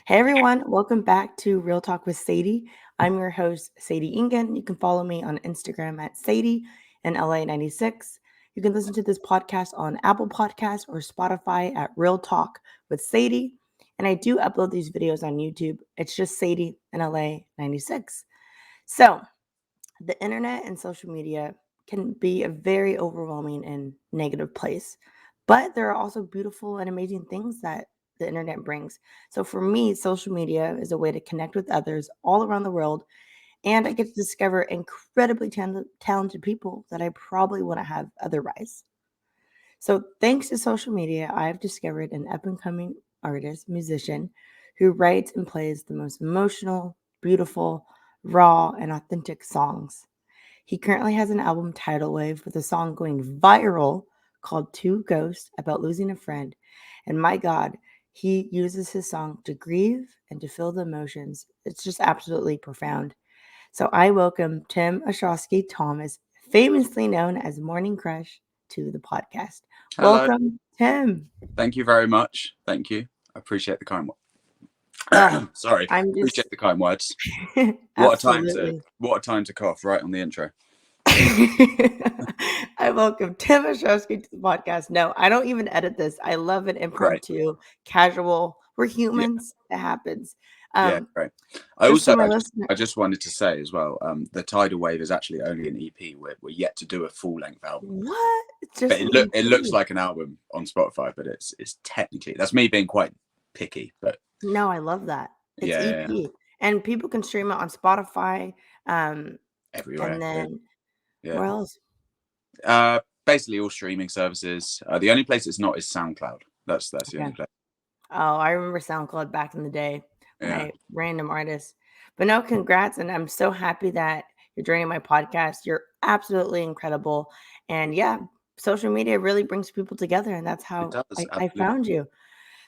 Hey everyone, welcome back to Real Talk with Sadie. I'm your host, Sadie Ingen. You can follow me on Instagram at Sadie and LA96. You can listen to this podcast on Apple Podcasts or Spotify at Real Talk with Sadie. And I do upload these videos on YouTube. It's just Sadie and LA96. So, the internet and social media can be a very overwhelming and negative place, but there are also beautiful and amazing things that the internet brings. So for me, social media is a way to connect with others all around the world, and I get to discover incredibly talented people that I probably wouldn't have otherwise. So thanks to social media, I've discovered an up and coming artist, musician, who writes and plays the most emotional, beautiful, raw, and authentic songs. He currently has an album, Tidal Wave, with a song going viral called Two Ghosts about losing a friend. And my God, he uses his song to grieve and to feel the emotions. It's just absolutely profound. So I welcome Tim Ostrowsky-Thomas, famously known as Morning Crush, to the podcast. Hello. Welcome, Tim. Thank you very much. Thank you. I appreciate the kind Oh, words. Sorry. I'm just Appreciate the kind words. absolutely. What a time to cough right on the intro. I welcome Tim Ostrowski to the podcast. No, I don't even edit this. I love an Great. impromptu, casual. We're Yeah. humans. It happens. Yeah. Great. I Just also for my listener. I just wanted to say as well, the Tidal Wave is actually only an EP. We're yet to do a full length album. What? It's just But an it EP. looks like an album on Spotify, but it's technically, that's me being quite picky. But No, I love that. It's yeah, EP, and people can stream it on Spotify. And everywhere. then Yeah. where else? Basically all streaming services. The only place it's not is SoundCloud. That's the Yeah. only place. Oh, I remember SoundCloud back in the day, Yeah. my random artist. But no, congrats. And I'm so happy that you're joining my podcast. You're absolutely incredible. And yeah, social media really brings people together. And that's It how does, I absolutely. found you.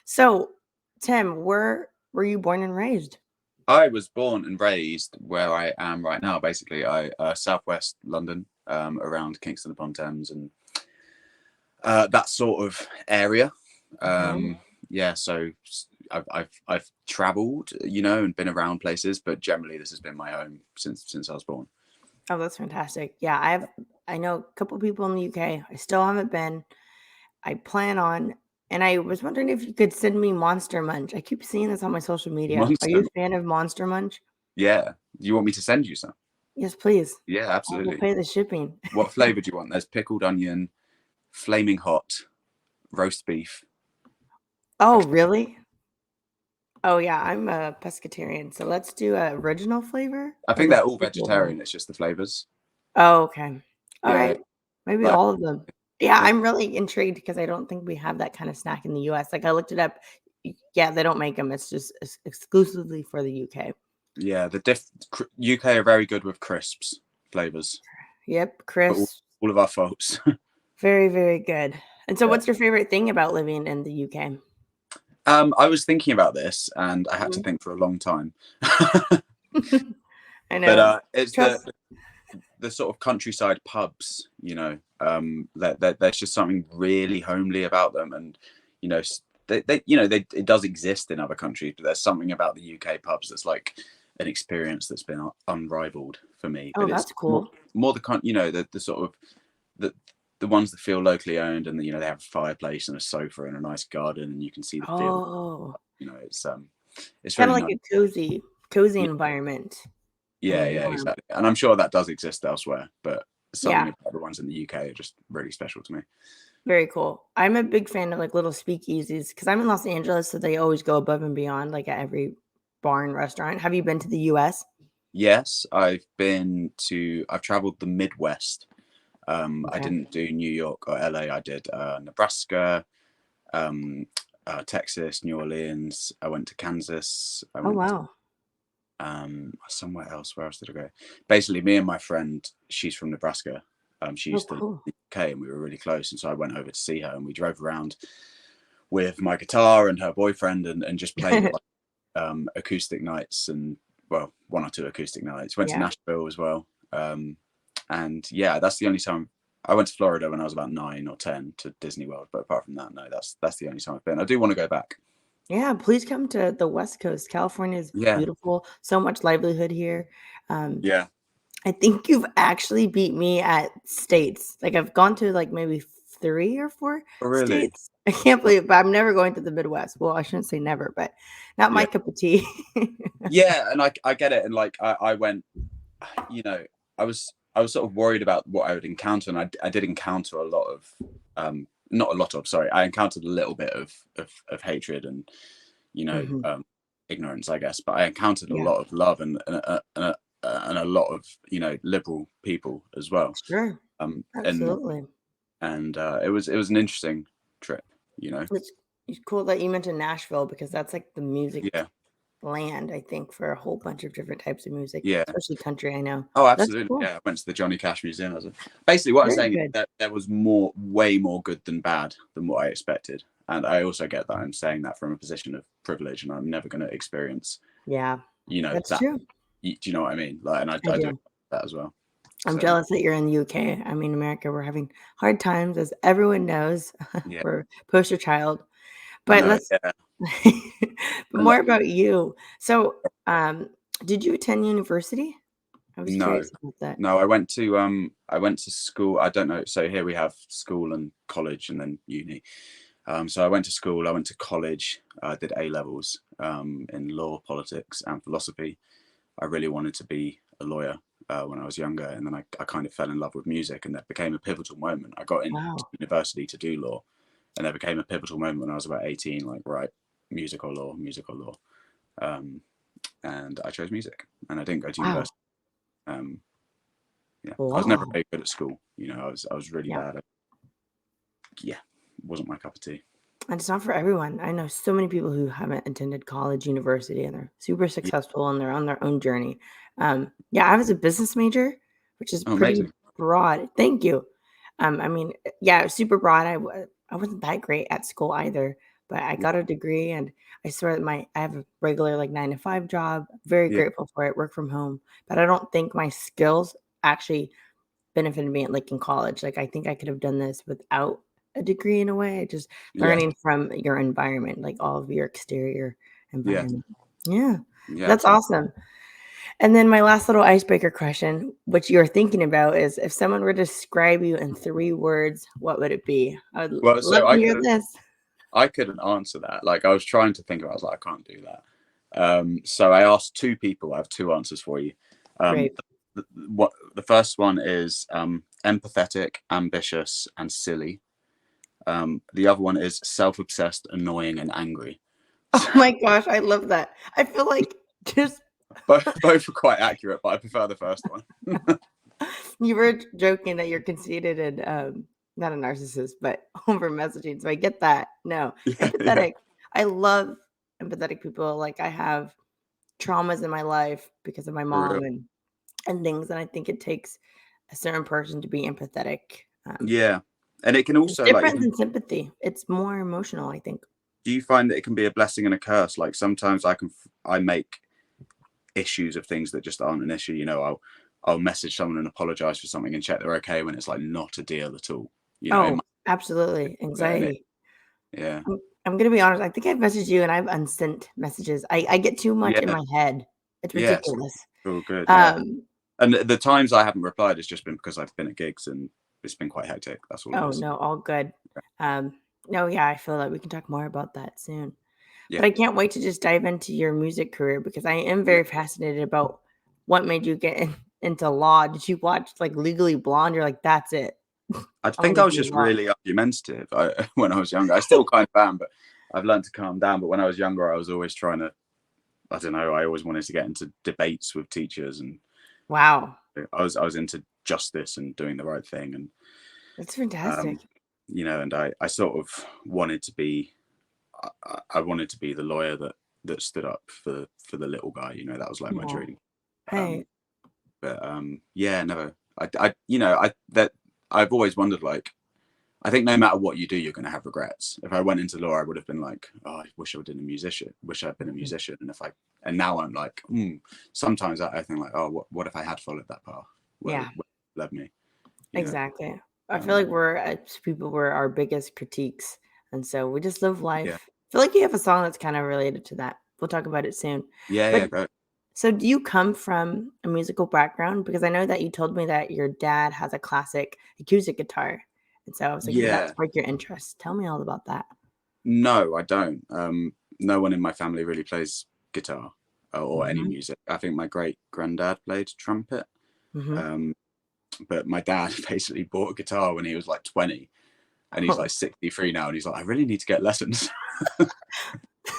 So, Tim, where were you born and raised? I was born and raised where I am right now. Basically, I southwest London, around Kingston upon Thames, and that sort of area. Mhm. Yeah, so I've travelled, and been around places, but generally this has been my home since I was born. Oh, that's fantastic. Yeah, I know a couple people in the UK. I still haven't been. I plan on, and I was wondering if you could send me Monster Munch. I keep seeing this on my social media. Are you Monster. a fan of Monster Munch? Yeah. Do you want me to send you some? Yes, please. Yeah, I will absolutely. pay the shipping. What flavour do you want? There's pickled onion, flaming hot, roast beef. Oh, really? Oh, yeah, I'm a pescatarian, so let's do a original flavor I or think the they're all pickled one? vegetarian. It's just the flavours. Oh, okay. All Yeah, right. Maybe like all of them. Yeah, yeah. I'm really intrigued because I don't think we have that kind of snack in the US. Like I looked it up. Yeah, they don't make them. It's just exclusively for the UK. Yeah, UK are very good with crisps flavors, Yep, but Chris. all of our faults. Very, very good. And so Yeah. what's your favorite thing about living in the UK? I was thinking about this, and I had to Mhm. think for a long time. I But know. it's Trust. the sort of countryside pubs. There's just something really homely about them, and you know, it does exist in other countries, but there's something about the UK pubs that's like an experience that's been unrivaled for me. Oh, But it's that's cool. more the sort of the ones that feel locally owned, and they have a fireplace and a sofa and a nice garden, and you can see the field. Oh, It's kind of really like nice. a cozy Yeah, environment yeah, and yeah, warm. exactly. And I'm sure that does exist elsewhere, but something Yeah, about the ones in the UK are just really special to me. very cool. I'm a big fan of like little speakeasies because I'm in Los Angeles, so they always go above and beyond, like at every bar and restaurant. Have you been to the US? Yes, I've traveled the Midwest. I Okay. didn't do New York or LA. I did Nebraska, um, Texas, New Orleans. I went to Kansas. I Oh, went wow. somewhere else. Where else did I go? Basically, me and my friend, she's from Nebraska. She Oh, used to live cool. in the UK, and we were really close. And so I went over to see her, and we drove around with my guitar and her boyfriend, and just played like, acoustic nights, and well, one or two acoustic nights. Went to Yeah. Nashville as well. And yeah, that's the only time. I went to Florida when I was about 9 or 10 to Disney World, but apart from that, no, that's the only time I've been. I do want to go back. Yeah, please come to the West Coast. California is Yeah, beautiful. So much livelihood here. Um, yeah. I think you've actually beat me at states. Like I've gone to like maybe 3 or 4 Oh, really? states. I can't believe it, but I'm never going to the Midwest. Well, I shouldn't say never, but not my Yeah, cup of tea. yeah. And I get it. And like I went, you know, I was sort of worried about what I would encounter, and I did encounter a lot of, not a lot of, sorry, I encountered a little bit of hatred and, you know, Mhm. ignorance, I guess. But I encountered a Yeah, lot of love and a lot of, you know, liberal people as well. sure. Um, and Absolutely. and it was an interesting trip, you know. It's cool that you mentioned Nashville because that's like the music Yeah, land, I think, for a whole bunch of different types of music, yeah. especially country, I know. Oh, That's absolutely. cool. Yeah, I went to the Johnny Cash Museum. Basically, what I'm Very saying is good. that there was way more good than bad than what I expected. And I also get that I'm saying that from a position of privilege, and I'm never going to experience, Yeah, you know, that's that. true. Do you know what I mean? Like, and I I do do. that as well. I'm So jealous that you're in the UK. I mean, America, we're having hard times, as everyone knows. yeah, We're poster child. I But know. let's Yeah, but and more about you. So, um, did you attend university? I was no, curious about that. no. I went to school. I don't know. So here we have school and college, and then uni. So I went to school. I went to college. I did A levels in law, politics, and philosophy. I really wanted to be a lawyer when I was younger, and then I kind of fell in love with music, and that became a pivotal moment. I got into Wow. university to do law, and there became a pivotal moment when I was about 18. Like, right, music or law, music or law, um, and I chose music, and I didn't go to Wow. university. Um, yeah, I was never Law. very good at school. You know, I was really Yeah. bad. Yeah, it wasn't my cup of tea. And it's not for everyone. I know so many people who haven't attended college, university, and they're super Yeah, successful and they're on their own journey. Yeah, I was a business major, which is oh, pretty amazing. broad. Thank you. I mean, yeah, it was super broad. I wasn't that great at school either, but I Yeah, got a degree and I swear that I have a regular like 9 to 5 job. Very yeah, grateful for it. Work from home, but I don't think my skills actually benefited me like in college. Like I think I could have done this without a degree in a way, just yeah, learning from your environment, like all of your exterior yeah, environment. Yeah. yeah, That's absolutely. awesome. And then my last little icebreaker question, which you're thinking about, is if someone were to describe you in 3 words, what would it be? I would Well, love so to hear this. I couldn't answer that. Like, I was trying to think about. I was like, I can't do that. So I asked two people. I have two answers for you. Um, Great. what the first one is empathetic, ambitious, and silly. The other one is self-obsessed, annoying, and angry. Oh my gosh, I love that. I feel like just Both are quite accurate, but I prefer the first one. you were joking that you're conceited and not a narcissist, but over messaging. So I get that. No, Yeah, yeah, empathetic. I love empathetic people. Like I have traumas in my life because of my for real. mom and things, and I think it takes a certain person to be empathetic. Yeah, and it can It's also like. different than sympathy. It's more emotional, I think. Do you find that it can be a blessing and a curse? Like sometimes I make issues of things that just aren't an issue. You know, I'll message someone and apologize for something and check they're okay when it's like not a deal at all. You know, it Oh, might absolutely. be, and it Anxiety. yeah, I'm gonna be honest. I think I've messaged you and I've unsent messages. I get too much in yeah, my head. It's yeah. It's ridiculous. all good, yeah. Um, And the times I haven't replied has just been because I've been at gigs and it's been quite hectic. That's all it oh is. no, all good. No, yeah, I feel like we can talk more about that soon. Yeah, But I can't wait to just dive into your music career because I am yeah. very fascinated about what made you get into law. Did you watch like Legally Blonde? You're like, that's it. I I want think to I was do just law. really argumentative when I was younger. I still kind of am, but I've learned to calm down. But when I was younger, I was always trying to. I don't know. I always wanted to get into debates with teachers, and Wow, I was into justice and doing the right thing, and that's um, fantastic. you know, and I sort of wanted to be. I wanted to be the lawyer that stood up for the little guy. You know, that was like my Oh, dream. Um, hey, but yeah, never. You know, I've always wondered like. I think no matter what you do, you're going to have regrets. If I went into law, I would have been like, oh, I wish I had been a musician. Wish I'd been a mhm. musician. And now I'm like, sometimes I think like, oh, what if I had followed that path? Yeah, Where it led me? You know? exactly. I feel Um, like we're as people were our biggest critiques, and so we just live yeah, life. feel like you have a song that's kind of related to that. We'll talk about it soon. Yeah, But yeah, go. so do you come from a musical background? Because I know that you told me that your dad has a classic acoustic guitar. And so I was like, did that Yeah. spark your interest? Tell me all about that. No, I don't. No one in my family really plays guitar or any Mm-hmm. music. I think my great granddad played trumpet. Mm-hmm. Um, but my dad basically bought a guitar when he was like 20, and he's like 63 now, and he's like, I really need to get lessons.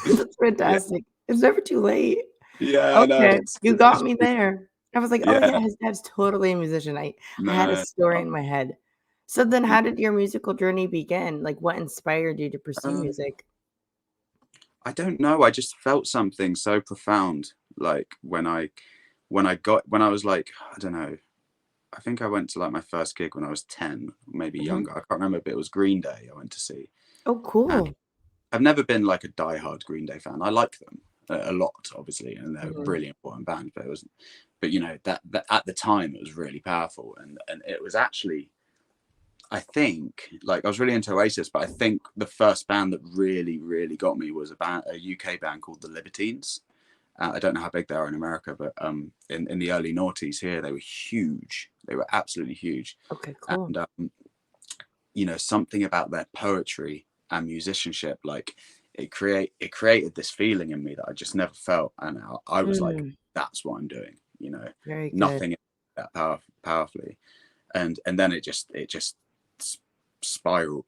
That's Yeah, fantastic. It's never too late. yeah, I know. Okay, you got me there. I was like, "Oh, Yeah, yeah, his dad's totally a musician." I had a no. story in my head. So then how did your musical journey begin? Like, what inspired you to pursue Um, music? I don't know. I just felt something so profound, like when I was like, I don't know. I think I went to like my first gig when I was 10, maybe Mhm. younger. I can't remember, but it was Green Day I went to see. Oh, And cool. I've never been like a diehard Green Day fan. I like them a lot, obviously, and they're a Mhm. really important band. But it was, but you know that at the time it was really powerful, and it was actually, I think, like I was really into Oasis, but I think the first band that really really got me was a UK band called the Libertines. I don't know how big they are in America, but in the early noughties here, they were huge. They were absolutely huge, Okay, cool. and you know, something about their poetry and musicianship, like it created this feeling in me that I just never felt, and I was like, Mm, that's what I'm doing, you know, very good. nothing that powerfully, and then it just spiraled.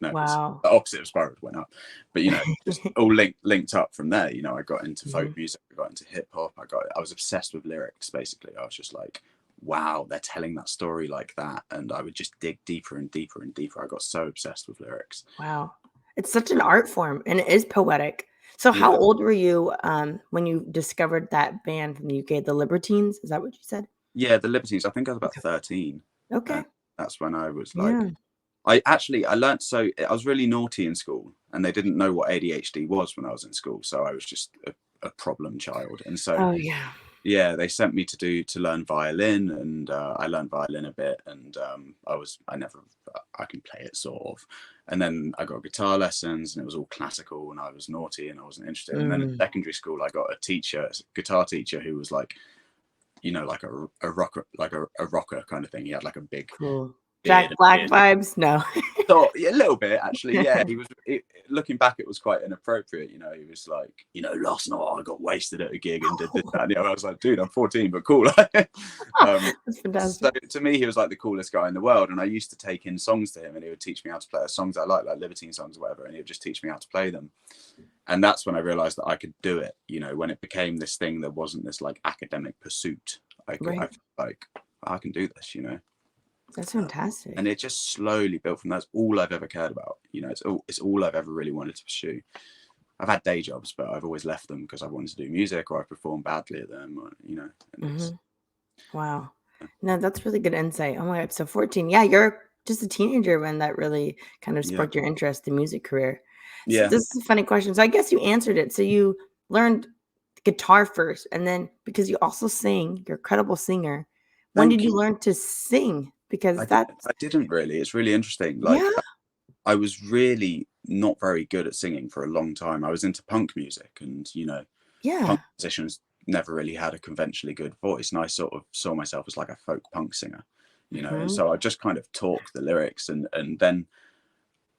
No, it's Wow. the opposite of spiraled, went up, but you know, just all linked up from there. You know, I got into folk Mhm. music, I got into hip hop, I was obsessed with lyrics. Basically, I was just like, wow, they're telling that story like that, and I would just dig deeper and deeper and deeper. I got so obsessed with lyrics. Wow. It's such an art form, and it is poetic. So how Yeah, old were you, when you discovered that band from the UK, the Libertines? Is that what you said? yeah, the Libertines. I think I was about Okay. 13, and Okay. that's when I was like, Yeah. I learned. So I was really naughty in school, and they didn't know what ADHD was when I was in school, so I was just a problem child. And so Oh, yeah. yeah, they sent me to learn violin, and I learned violin a bit, and I can play it sort of, and then I got guitar lessons, and it was all classical, and I was naughty, and I wasn't interested. And then in Mm, secondary school, I got a teacher, a guitar teacher, who was like, you know, like a rocker, like a rocker kind of thing. He had like a big cool. beard Jack and Black beard. vibes? No. So yeah, a little bit actually. Yeah, looking back, it was quite inappropriate. You know, he was like, you know, last night I got wasted at a gig and did this, that, and the other. I was like, dude, I'm 14, but cool. That's So fantastic. to me, he was like the coolest guy in the world, and I used to take in songs to him, and he would teach me how to play songs I like Libertine songs or whatever, and he would just teach me how to play them. And that's when I realized that I could do it. You know, when it became this thing that wasn't this like academic pursuit, I Right. felt like I can do this. You know. That's Uh, and fantastic. it just slowly built from that. That's all I've ever cared about. You know, it's all I've ever really wanted to pursue. I've had day jobs, but I've always left them because I wanted to do music or I performed badly at them, or, you know, and it's Mhm. Wow. No, that's really good insight. Oh my god, so 14. Yeah, you're just a teenager when that really kind of yeah, sparked your interest in music career. So yeah. this is a funny question. So I guess you answered it. So you learned guitar first, and then because you also sing, you're a credible singer. When did Thank you. you learn to sing? Because that's I didn't really. It's really interesting. yeah, Like I was really not very good at singing for a long time. I was into punk music, and you know, punk yeah. musicians never really had a conventionally good voice, and I sort of saw myself as like a folk punk singer, you know. And Mhm. so I just kind of talked the lyrics, and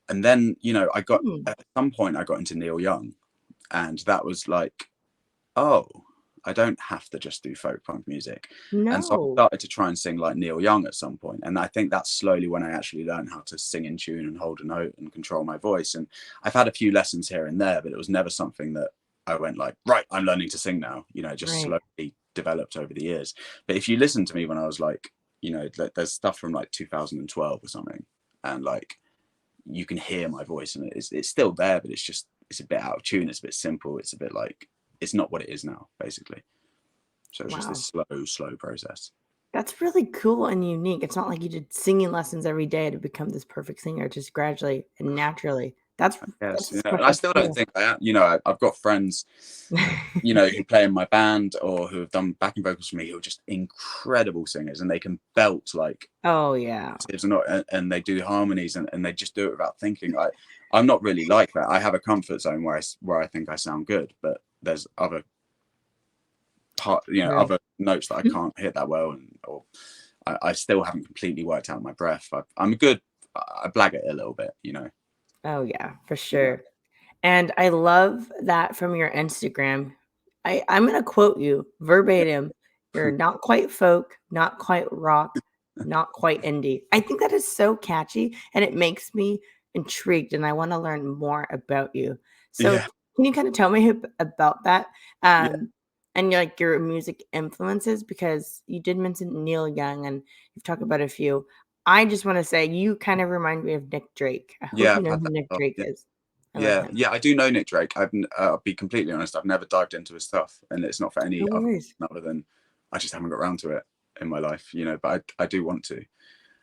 then you know, I got Hmm. at some point I got into Neil Young, and that was like, oh, I don't have to just do folk punk music. And so I No. started to try and sing like Neil Young at some point. And I think that's slowly when I actually learned how to sing in tune and hold a note and control my voice. And I've had a few lessons here and there, but it was never something that I went like, right, I'm learning to sing now. You know, just Right. slowly developed over the years. But if you listen to me when I was like, you know, there's stuff from like 2012 or something, and like you can hear my voice, and it's still there, but it's a bit out of tune. It's a bit simple. It's a bit like it's not what it is now, basically. So it's just Wow. this slow process. That's really cool and unique. It's not like you did singing lessons every day to become this perfect singer, just gradually and naturally. That's Yes, you know, and I that's still don't cool. think I am. You know, I've got friends, you know, who play in my band or who have done backing vocals for me who are just incredible singers, and they can belt like Oh, yeah. and they do harmonies, and they just do it without thinking. I'm not really like that. I have a comfort zone where I think I sound good, but there's other True. other notes that I can't hit that well, or I still haven't completely worked out my breath. I'm good. I blag it a little bit, Oh yeah, for Yeah. sure. And I love that from your Instagram. I'm gonna quote you verbatim. You're not quite folk, not quite rock, not quite indie. I think that is so catchy and it makes me intrigued and I want to learn more about you. So Yeah. can you kind of tell me about that? Yeah. And like your music influences because you did mention Neil Young and you've talked about a few. I just want to say you kind of remind me of Nick Drake. I hope Yeah. you I've know had who that Nick a lot. Drake Yeah. is. I love Yeah. him. Yeah. I do know Nick Drake. I'll be completely honest. I've never dived into his stuff, and it's not for any No other worries. reason other than I just haven't got around to it in my life, But I do want to.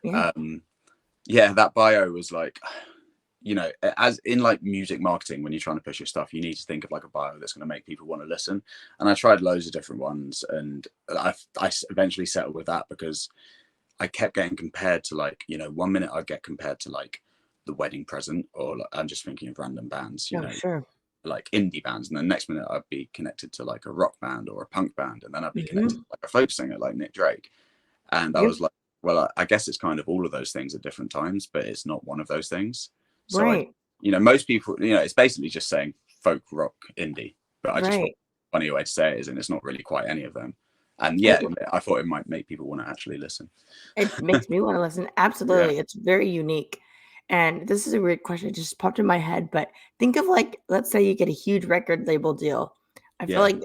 Yeah. Um, yeah, that bio was like, as in like music marketing, when you're trying to push your stuff, you need to think of like a bio that's going to make people want to listen. And I tried loads of different ones, and I eventually settled with that because I kept getting compared to like, 1 minute I'd get compared to like The Wedding Present, or like, I'm just thinking of random bands, Oh, sure. like indie bands, and then next minute I'd be connected to like a rock band or a punk band, and then I'd be connected to Mhm. like a folk singer like Nick Drake. And I Yep. was like, well, I guess it's kind of all of those things at different times, but it's not one of those things. So Right. most people, it's basically just saying folk, rock, indie, but I just thought Right. a funny way to say it is, and it's not really quite any of them. And It yeah, I thought it might make people want to actually listen. it makes me wanna listen. Yeah. Absolutely. It's very unique. And this is a weird question, it just popped in my head, but think of like, let's say you get a huge record label deal. I feel Yeah. like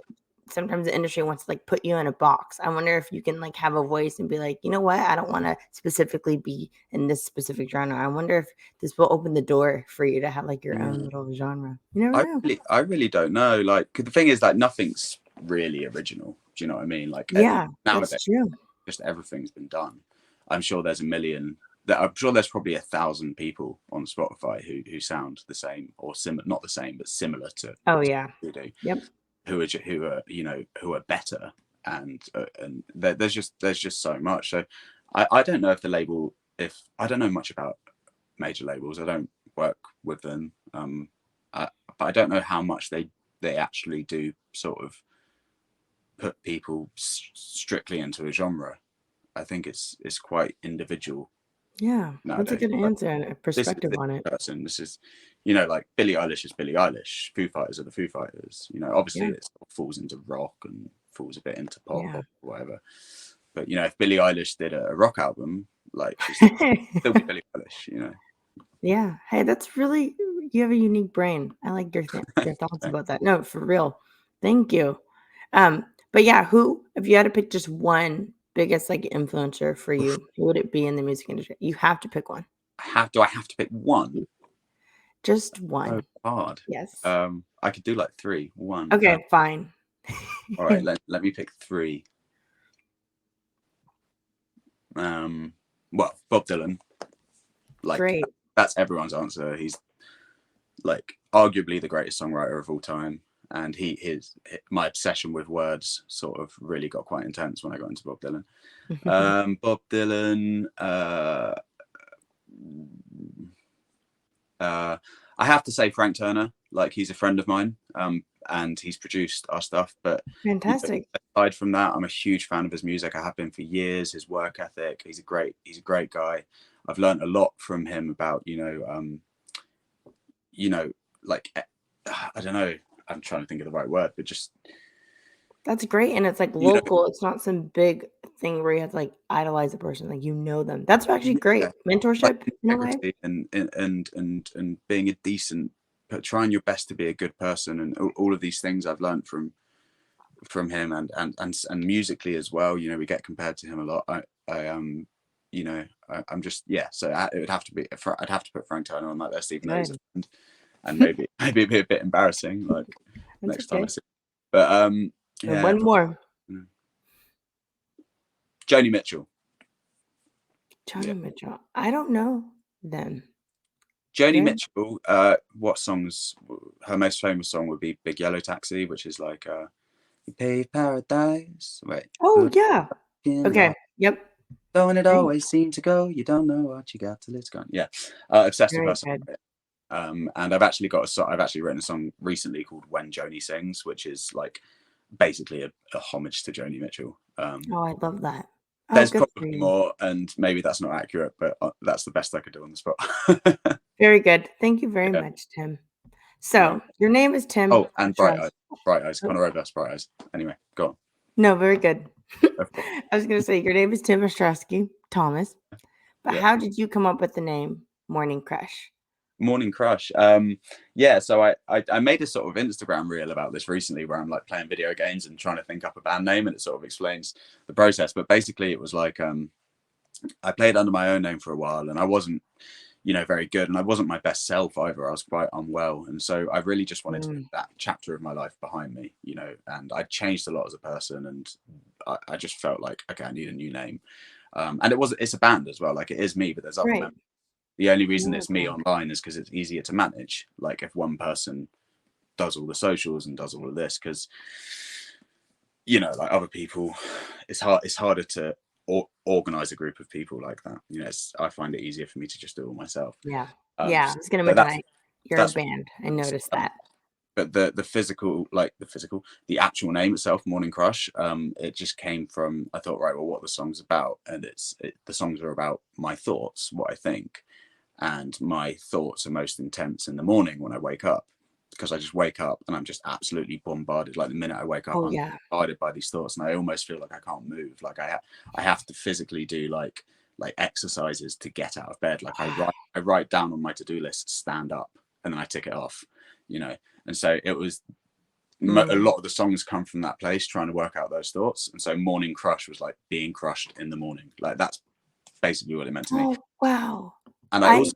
sometimes the industry wants to like put you in a box. I wonder if you can like have a voice and be like, you know what? I don't want to specifically be in this specific genre. I wonder if this will open the door for you to have like your own Mm. little genre. You never know. I really don't know. Like, 'cause the thing is, like, nothing's really original. Do you know what I mean? Like, Yeah, that's nowadays, true. just everything's been done. I'm sure there's a million. I'm sure there's probably 1,000 people on Spotify who sound the same or similar, not the same, but similar to Oh yeah. who do, Yep. who are better, and there's just so much. So I don't know if the label, if I don't know much about major labels. I don't work with them, but I don't know how much they actually do sort of put people strictly into a genre. I think it's quite individual Yeah. That's a nowadays. good Like, answer and a this is perspective this on it. person. This is, like Billie Eilish is Billie Eilish. Foo Fighters are the Foo Fighters. Obviously Yeah. it sort of falls into rock and falls a bit into pop Yeah. or whatever. But if Billie Eilish did a rock album, like she's still be Billie Eilish. Yeah. Hey, that's really you have a unique brain. I like your thoughts about that. No, for real. Thank you. But yeah, who if you had to pick just one biggest like influencer for you, who would it be in the music industry? You have to pick one. Do I have to pick one? Just So one. hard. Yes. I could do like three. One. Okay, fine. All right. Let me pick three. Well, Bob Dylan. Like, Great. that's everyone's answer. He's like arguably the greatest songwriter of all time, and my obsession with words sort of really got quite intense when I got into Bob Dylan. Bob Dylan. I have to say Frank Turner. Like, he's a friend of mine, and he's produced our stuff. But Fantastic. aside from that, I'm a huge fan of his music. I have been for years. His work ethic. He's a great guy. I've learned a lot from him about like, I don't know. I'm trying to think of the right word, but just That's great, and it's, like, you know, local, it's not some big thing where you have to, like, idolize a person, like, you know them. That's actually great. yeah, like Mentorship in a way? integrity and being a decent, but trying your best to be a good person, and all of these things I've learned from him, and musically as well. We get compared to him a lot. I'm just, yeah. So it would have to be. I'd have to put Frank Turner on that list, even though he's a Good. friend, and maybe be a bit embarrassing, like That's next time I okay. see. But And yeah, one more. Joni Mitchell. Yeah, Johnny Mitchell. I don't know them. Joni They're Mitchell. What songs? Her most famous song would be "Big Yellow Taxi," which is like, "You paved paradise." Wait, Oh, good yeah. in Okay. life. Yep. Don't it Great. always seem to go? You don't know what you got till it's gone. Yeah, obsessed with her Very song. good. And I've actually written a song recently called When Joni Sings, which is like basically a homage to Joni Mitchell. Oh, I love that. Oh, There's good for probably you. more, and maybe that's not accurate, but that's the best I could do on the spot. Very good. Thank you very Yeah, much, Tim. no. So your name is Tim Oh, and Ostrowsky. Bright Eyes, Oh, Conor Oberst, Bright Eyes. Anyway, go on. no, very good. Of course. I was gonna say your name is Tim Ostrowsky-Thomas, but Yeah. how did you come up with the name Morning Crush? Morning Crush. Yeah, so I made a sort of Instagram reel about this recently where I'm like playing video games and trying to think up a band name, and it sort of explains the process. But basically it was like I played under my own name for a while, and I wasn't, very good, and I wasn't my best self either. I was quite unwell, and so I really just wanted to put Mm, that chapter of my life behind me, and I changed a lot as a person, and I just felt like, okay, I need a new name. And it's a band as well, like it is me, but there's other right. members. The only reason Yeah, it's me online is because it's easier to manage. Like if one person does all the socials and does all of this, because like other people, it's harder to organize a group of people like that. I find it easier for me to just do it all myself. yeah, yeah. I was gonna So mention you're a that's band. I noticed that. but the actual name itself, Morning Crush, it just came from, I thought, right, well, what the song's about, and the songs are about my thoughts, what I think, and my thoughts are most intense in the morning when I wake up, because I just wake up and I'm just absolutely bombarded. Like the minute I wake up, Oh I'm yeah. bombarded by these thoughts, and I almost feel like I can't move. Like I have to physically do like exercises to get out of bed. Like I write down on my to-do list, stand up, and then I tick it off. And so it was a Mm. lot of the songs come from that place, trying to work out those thoughts. And so Morning Crush was like being crushed in the morning. Like that's basically what it meant to me. Oh wow. And I I also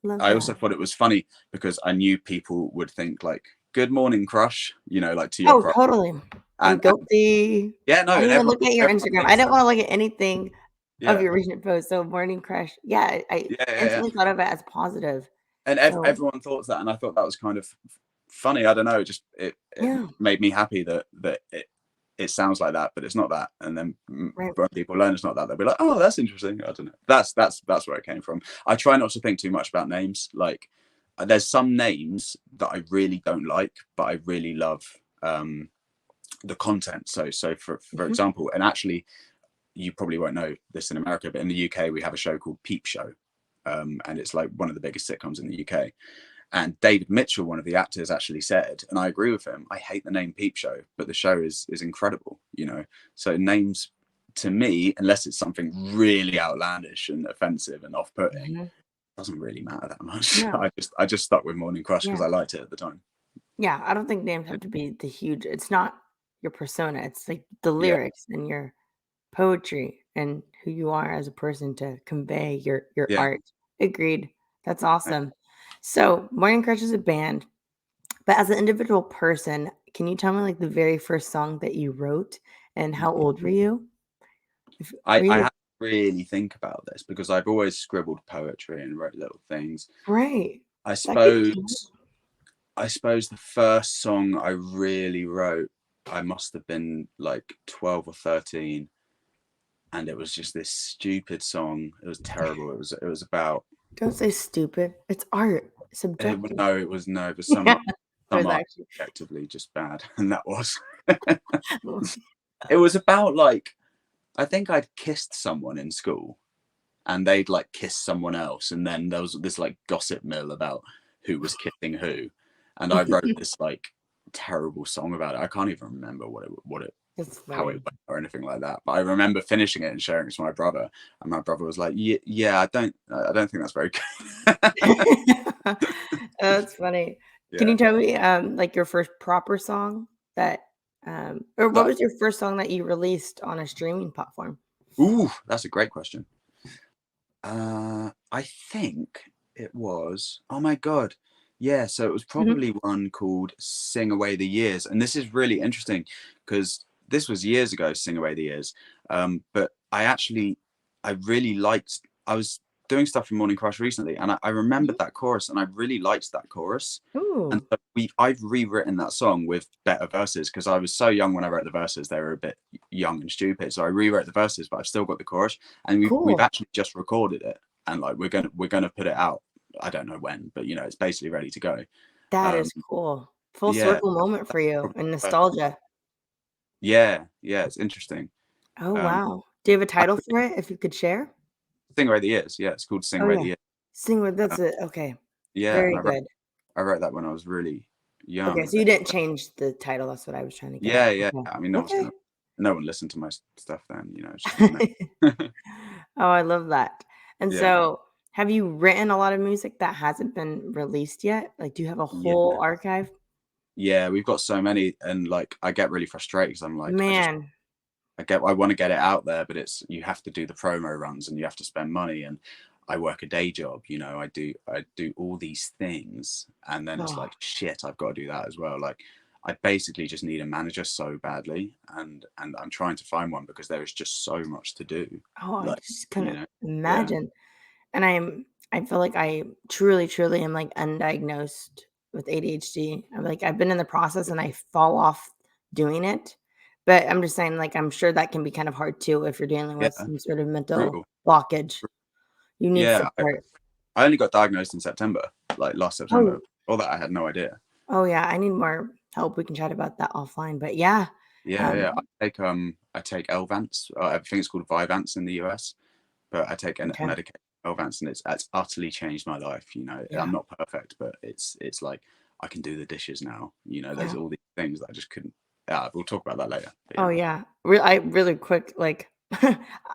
love I also that. thought it was funny because I knew people would think like "Good morning, crush," like to your Oh, crush, totally. I'm and guilty. yeah, no, I and didn't even look at your everyone Instagram. I thinks didn't that. wanna look at anything of Yeah, your recent post, so Morning Crush. Yeah, I yeah, yeah, yeah. instantly thought of it as positive. And So, everyone thought that, and I thought that was kind of funny. I don't know, just it yeah, made me happy that it sounds like that, but it's not that. And then right. when people learn it's not that, they'll be like, "Oh, that's interesting." I don't know. That's where it came from. I try not to think too much about names. Like, there's some names that I really don't like, but I really love the content. So for Mhm. example, and actually, you probably won't know this in America, but in the UK we have a show called Peep Show, and it's like one of the biggest sitcoms in the UK. And David Mitchell, one of the actors, actually said, and I agree with him, I hate the name Peep Show, but the show is incredible. So names, to me, unless it's something really outlandish and offensive and off-putting, Mhm. doesn't really matter that much. No. I just stuck with Morning Crush because Yeah. I liked it at the time. Yeah, I don't think names have to be the huge it's not your persona, it's, like, the Yeah, lyrics and your poetry and who you are as a person to convey your yeah. art. Agreed. That's awesome. So, Morning Crush is a band, but as an individual person, can you tell me, like, the very first song that you wrote, and how old were you? If were I you have to really think about this because I've always scribbled poetry and wrote little things. right. I That could suppose count. I suppose the first song I really wrote, I must have been like 12 or 13, and it was just this stupid song. It was terrible. It was about Don't say stupid. It's art. It's subjective. no, it was no, but Yeah. some There's art actually objectively just bad, and that was it was about like, I think I'd kissed someone in school, and they'd like kissed someone else, and then there was this like gossip mill about who was kissing who, and I wrote this like terrible song about it. I can't even remember It's how it funny. went or anything like that, but I remember finishing it and sharing it to my brother, and my brother was like, yeah, I don't think that's very good. That's funny. Can Yeah, you tell me, like, your first proper song that, or what but was your first song that you released on a streaming platform? ooh, that's a great question. I think it was, oh my god, yeah, so it was Mhm. probably one called Sing Away the Years, and this is really interesting because this was years ago, Sing Away the Years. But I really liked, I was doing stuff from Morning Crush recently, and I Mhm. remembered that chorus, and I really liked that chorus. And Ooh, so I've rewritten that song with better verses because I was so young when I wrote the verses; they were a bit young and stupid. So I rewrote the verses, but I've still got the chorus, and we've cool. actually just recorded it, and like we're gonna put it out I don't know when, but it's basically ready to go. That Um, is cool. Full yeah, circle moment for you and nostalgia. yeah, yeah. It's interesting. Oh, Um, wow. Do you have a I, title for it, if you could share? Singer of the Years. Yeah, it's called Oh, Singer of the yeah. Year. Sing with Uh, that's it, okay. yeah, and Very good. I wrote that when I was really Okay, young. so you didn't change the title, that's what I was trying to get at. Yeah, yeah. Okay. I mean, Okay. no one listened to my stuff then. It's just me. Oh, I love that. And Yeah, so, have you written a lot of music that hasn't been released yet? Like, do you have a yeah, whole archive? yeah. We've got so many, and like I get really frustrated because I'm like, Man, I want to get it out there, but you have to do the promo runs and you have to spend money, and I work a day job. I do all these things, and then it's oh, like shit. I've got to do that as well. Like I basically just need a manager so badly, and I'm trying to find one because there is just so much to do. oh, I Like just you couldn't know, yeah, imagine. And I feel like I truly, truly am like undiagnosed with ADHD. I'm like, I've been in the process and I fall off doing it. But I'm just saying, like, I'm sure that can be kind of hard too if you're dealing with yeah, some sort of mental brutal. blockage. You need Yeah, support. I only got diagnosed in September, like last September. Oh, All that I had no idea. oh yeah, I need more help. We can chat about that offline. But yeah, Yeah, um, yeah. I take Elvance. I think it's called Vyvanse in the US, but I take a okay, medication, Elvance, and it's utterly changed my life. I'm yeah, not perfect, but it's like I can do the dishes now. There's yeah. all these things that I just couldn't. Yeah, we'll talk about that later. But Oh yeah, yeah, I really quick like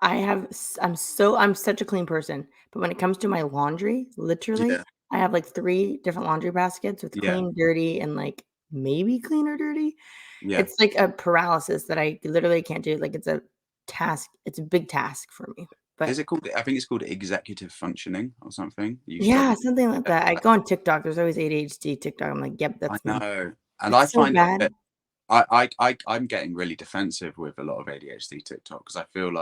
I'm such a clean person, but when it comes to my laundry, literally, yeah, I have like 3 different laundry baskets with yeah, clean, dirty, and like maybe clean or dirty. yeah. It's like a paralysis that I literally can't do. Like it's a task. It's a big task for me. But Is it called? I think it's called executive functioning or something. You should yeah, probably. something like that. I go on TikTok. There's always ADHD TikTok. I'm like, yep, I that's me. know, and I It's so find it a bad. bit. I'm getting really defensive with a lot of ADHD TikTok because I feel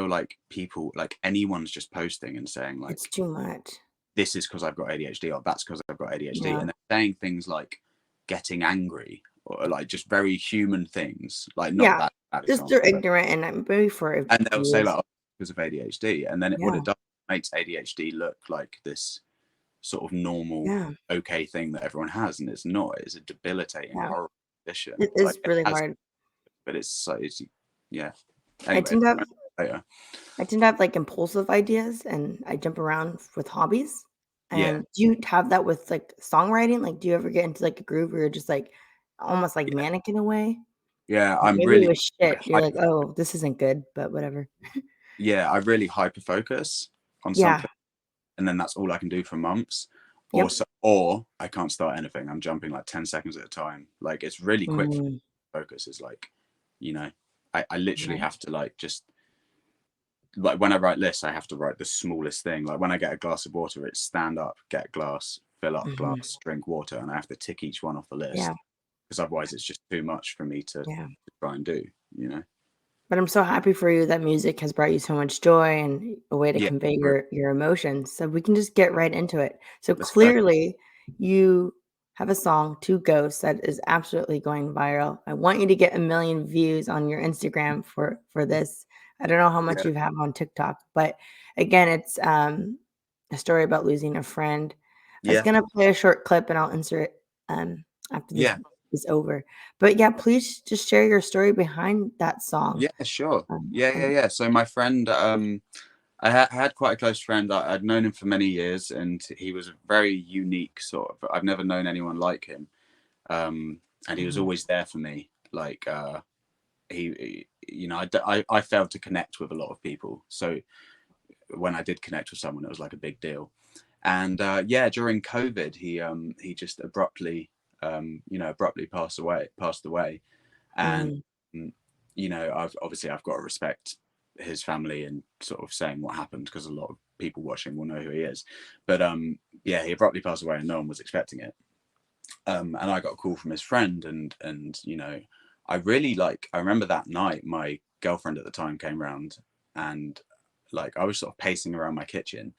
like people, like anyone's just posting and saying It's like, too much. this is because I've got ADHD or that's because I've got ADHD, Yeah. and they're saying things like getting angry or like just very human things, like not Yeah. that bad Just example, they're but ignorant and I'm very for and they'll say views. like, oh, because of ADHD, and then what Yeah. it does makes ADHD look like this sort of normal, Yeah. okay thing that everyone has, and it's not. It's a debilitating, Yeah. horrible condition. It Like is it really has, hard. but it's yeah. I Anyway, tend to have later. I tend to have, like, impulsive ideas, and I jump around with hobbies. Yeah, And do you have that with, like, songwriting? Like, do you ever get into, like, a groove where you're just, like, almost, like, yeah, manic in a way? yeah. Like, I'm maybe it really was like shit. You're like, "Oh, this isn't good," but whatever. yeah, I really hyper focus on Yeah. something, and then that's all I can do for months. Or Yep. so, or I can't start anything. I'm jumping like 10 seconds at a time. Like it's really quick. Mm, Focus is like, you know, I literally yeah. have to like just like when I write lists, I have to write the smallest thing. Like when I get a glass of water, it's stand up, get glass, fill up Mhm. glass, drink water, and I have to tick each one off the Yeah. list because otherwise it's just too much for me to Yeah. try and do. You know? But I'm so happy for you that music has brought you so much joy and a way to Yeah. convey your emotions. So we can just get right into it. So Let's go. clearly, you have a song, Two Ghosts, that is absolutely going viral. I want you to get 1,000,000 views on your Instagram for this. I don't know how much Yeah. you have on TikTok, but again, it's a story about losing a friend. I was Yeah. gonna play a short clip and I'll insert it after this Yeah. is over. But yeah, please just share your story behind that song. Yeah. Sure. Yeah. Yeah. And Yeah. So my friend, I had quite a close friend. I'd known him for many years, and he was a very unique sort of. I've never known anyone like him, and he was mhm, always there for me. Like I failed to connect with a lot of people, so when I did connect with someone, it was like a big deal. And yeah, during COVID, he just abruptly passed away, and mm, mm, I've got to respect his family and sort of saying what happened because a lot of people watching will know who he is. But yeah, he abruptly passed away and no one was expecting it. And I got a call from his friend, and I remember that night my girlfriend at the time came round, and like I was sort of pacing around my kitchen,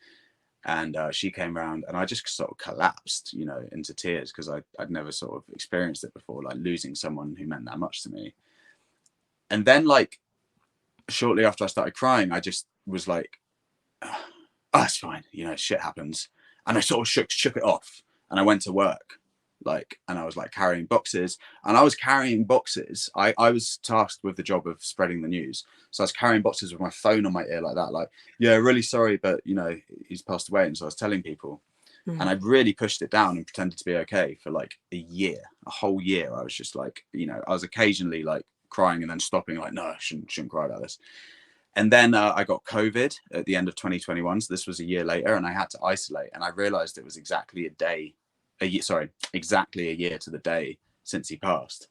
and she came round, and I just sort of collapsed, into tears because I'd never sort of experienced it before, like losing someone who meant that much to me. And then like shortly after I started crying, I just was like, oh, it's fine, you know, shit happens. And I sort of shook it off, and I went to work, like, and I was like carrying boxes, and I was carrying boxes. I was tasked with the job of spreading the news, so I was carrying boxes with my phone on my ear like that, like, yeah, really sorry, but you know, he's passed away. And so I was telling people, and I really pushed it down and pretended to be okay for like a whole year. I was just like, you know, I was occasionally like crying and then stopping, like, no, I shouldn't cry about this. And then I got COVID at the end of 2021. So this was a year later, and I had to isolate. And I realized it was exactly exactly a year to the day since he passed.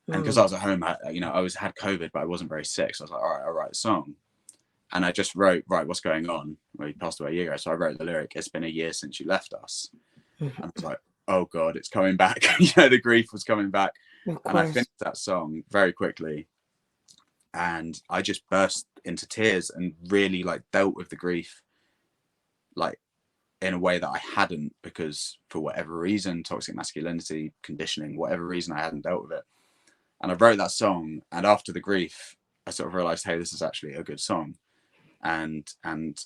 And because I was at home, you know, I had COVID, but I wasn't very sick. So I was like, all right, I'll write a song. And I just wrote, right, what's going on? Well, he passed away a year ago. So I wrote the lyric, it's been a year since you left us. And I was like, oh God, it's coming back. You know, the grief was coming back. And I finished that song very quickly. And I just burst into tears and really like dealt with the grief, like in a way that I hadn't, because for whatever reason, toxic masculinity, conditioning, whatever reason, I hadn't dealt with it. And I wrote that song. And after the grief, I sort of realized, hey, this is actually a good song. And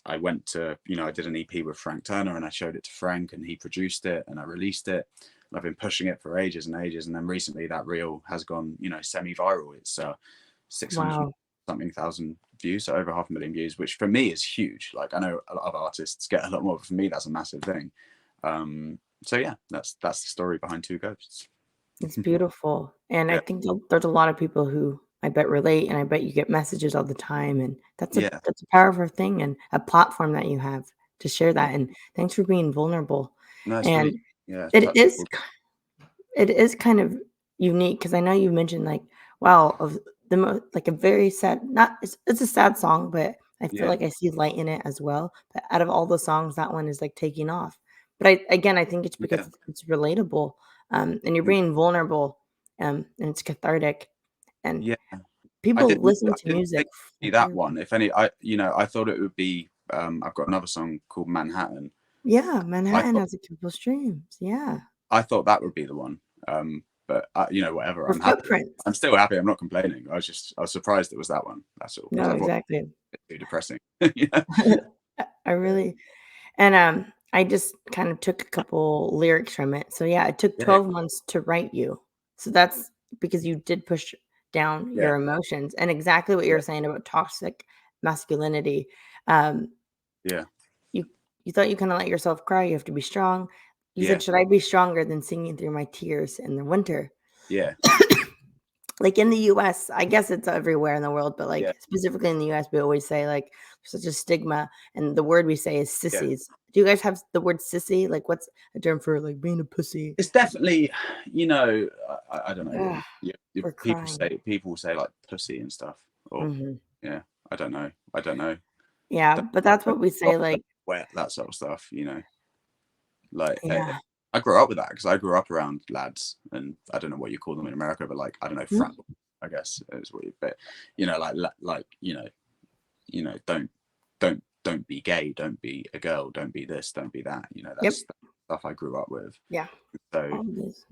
I went to, you know, I did an EP with Frank Turner, and I showed it to Frank, and he produced it, and I released it. And I've been pushing it for ages and ages. And then recently that reel has gone, you know, semi-viral. It's 600 something thousand views, so over 500,000 views, which for me is huge. Like, I know a lot of artists get a lot more, but for me that's a massive thing. So yeah, that's the story behind Two Ghosts. It's beautiful. And I think there's a lot of people who I bet relate, and I bet you get messages all the time, and that's a powerful thing and a platform that you have to share that. And thanks for being vulnerable. No, it's And really, it is kind of unique, because I know you mentioned like, wow, of the like a very sad, not it's a sad song, but I feel like I see light in it as well. But out of all the songs, that one is like taking off. But I think it's because it's relatable, and you're being vulnerable, and it's cathartic, and people listen to music. That one, if any, I thought it would be. I've got another song called Manhattan. Yeah, Manhattan has a couple streams. Yeah, I thought that would be the one. But you know, whatever. I'm happy. I'm still happy. I'm not complaining. I was surprised it was that one. That's all. No, exactly. It's too depressing. I really, and I just kind of took a couple lyrics from it. So yeah, it took 12 months to write you. So that's because you did push down your emotions, and exactly what you're saying about toxic masculinity. You thought you kind of let yourself cry. You have to be strong. You said, should I be stronger than singing through my tears in the winter? Yeah. Like in the US, I guess it's everywhere in the world, but like specifically in the US, we always say like there's such a stigma, and the word we say is sissies. Do you guys have the word sissy? Like, what's a term for like being a pussy? It's definitely, you know, I don't know. People say like pussy and stuff. Or yeah, I don't know. Yeah, but that's what we say, like wet, that sort of stuff, you know. Like I grew up with that, because I grew up around lads, and I don't know what you call them in America, but like, I don't know, frat, I guess is what you. But you know, like you know, don't be gay, don't be a girl, don't be this, don't be that. You know, that's stuff I grew up with. Yeah. So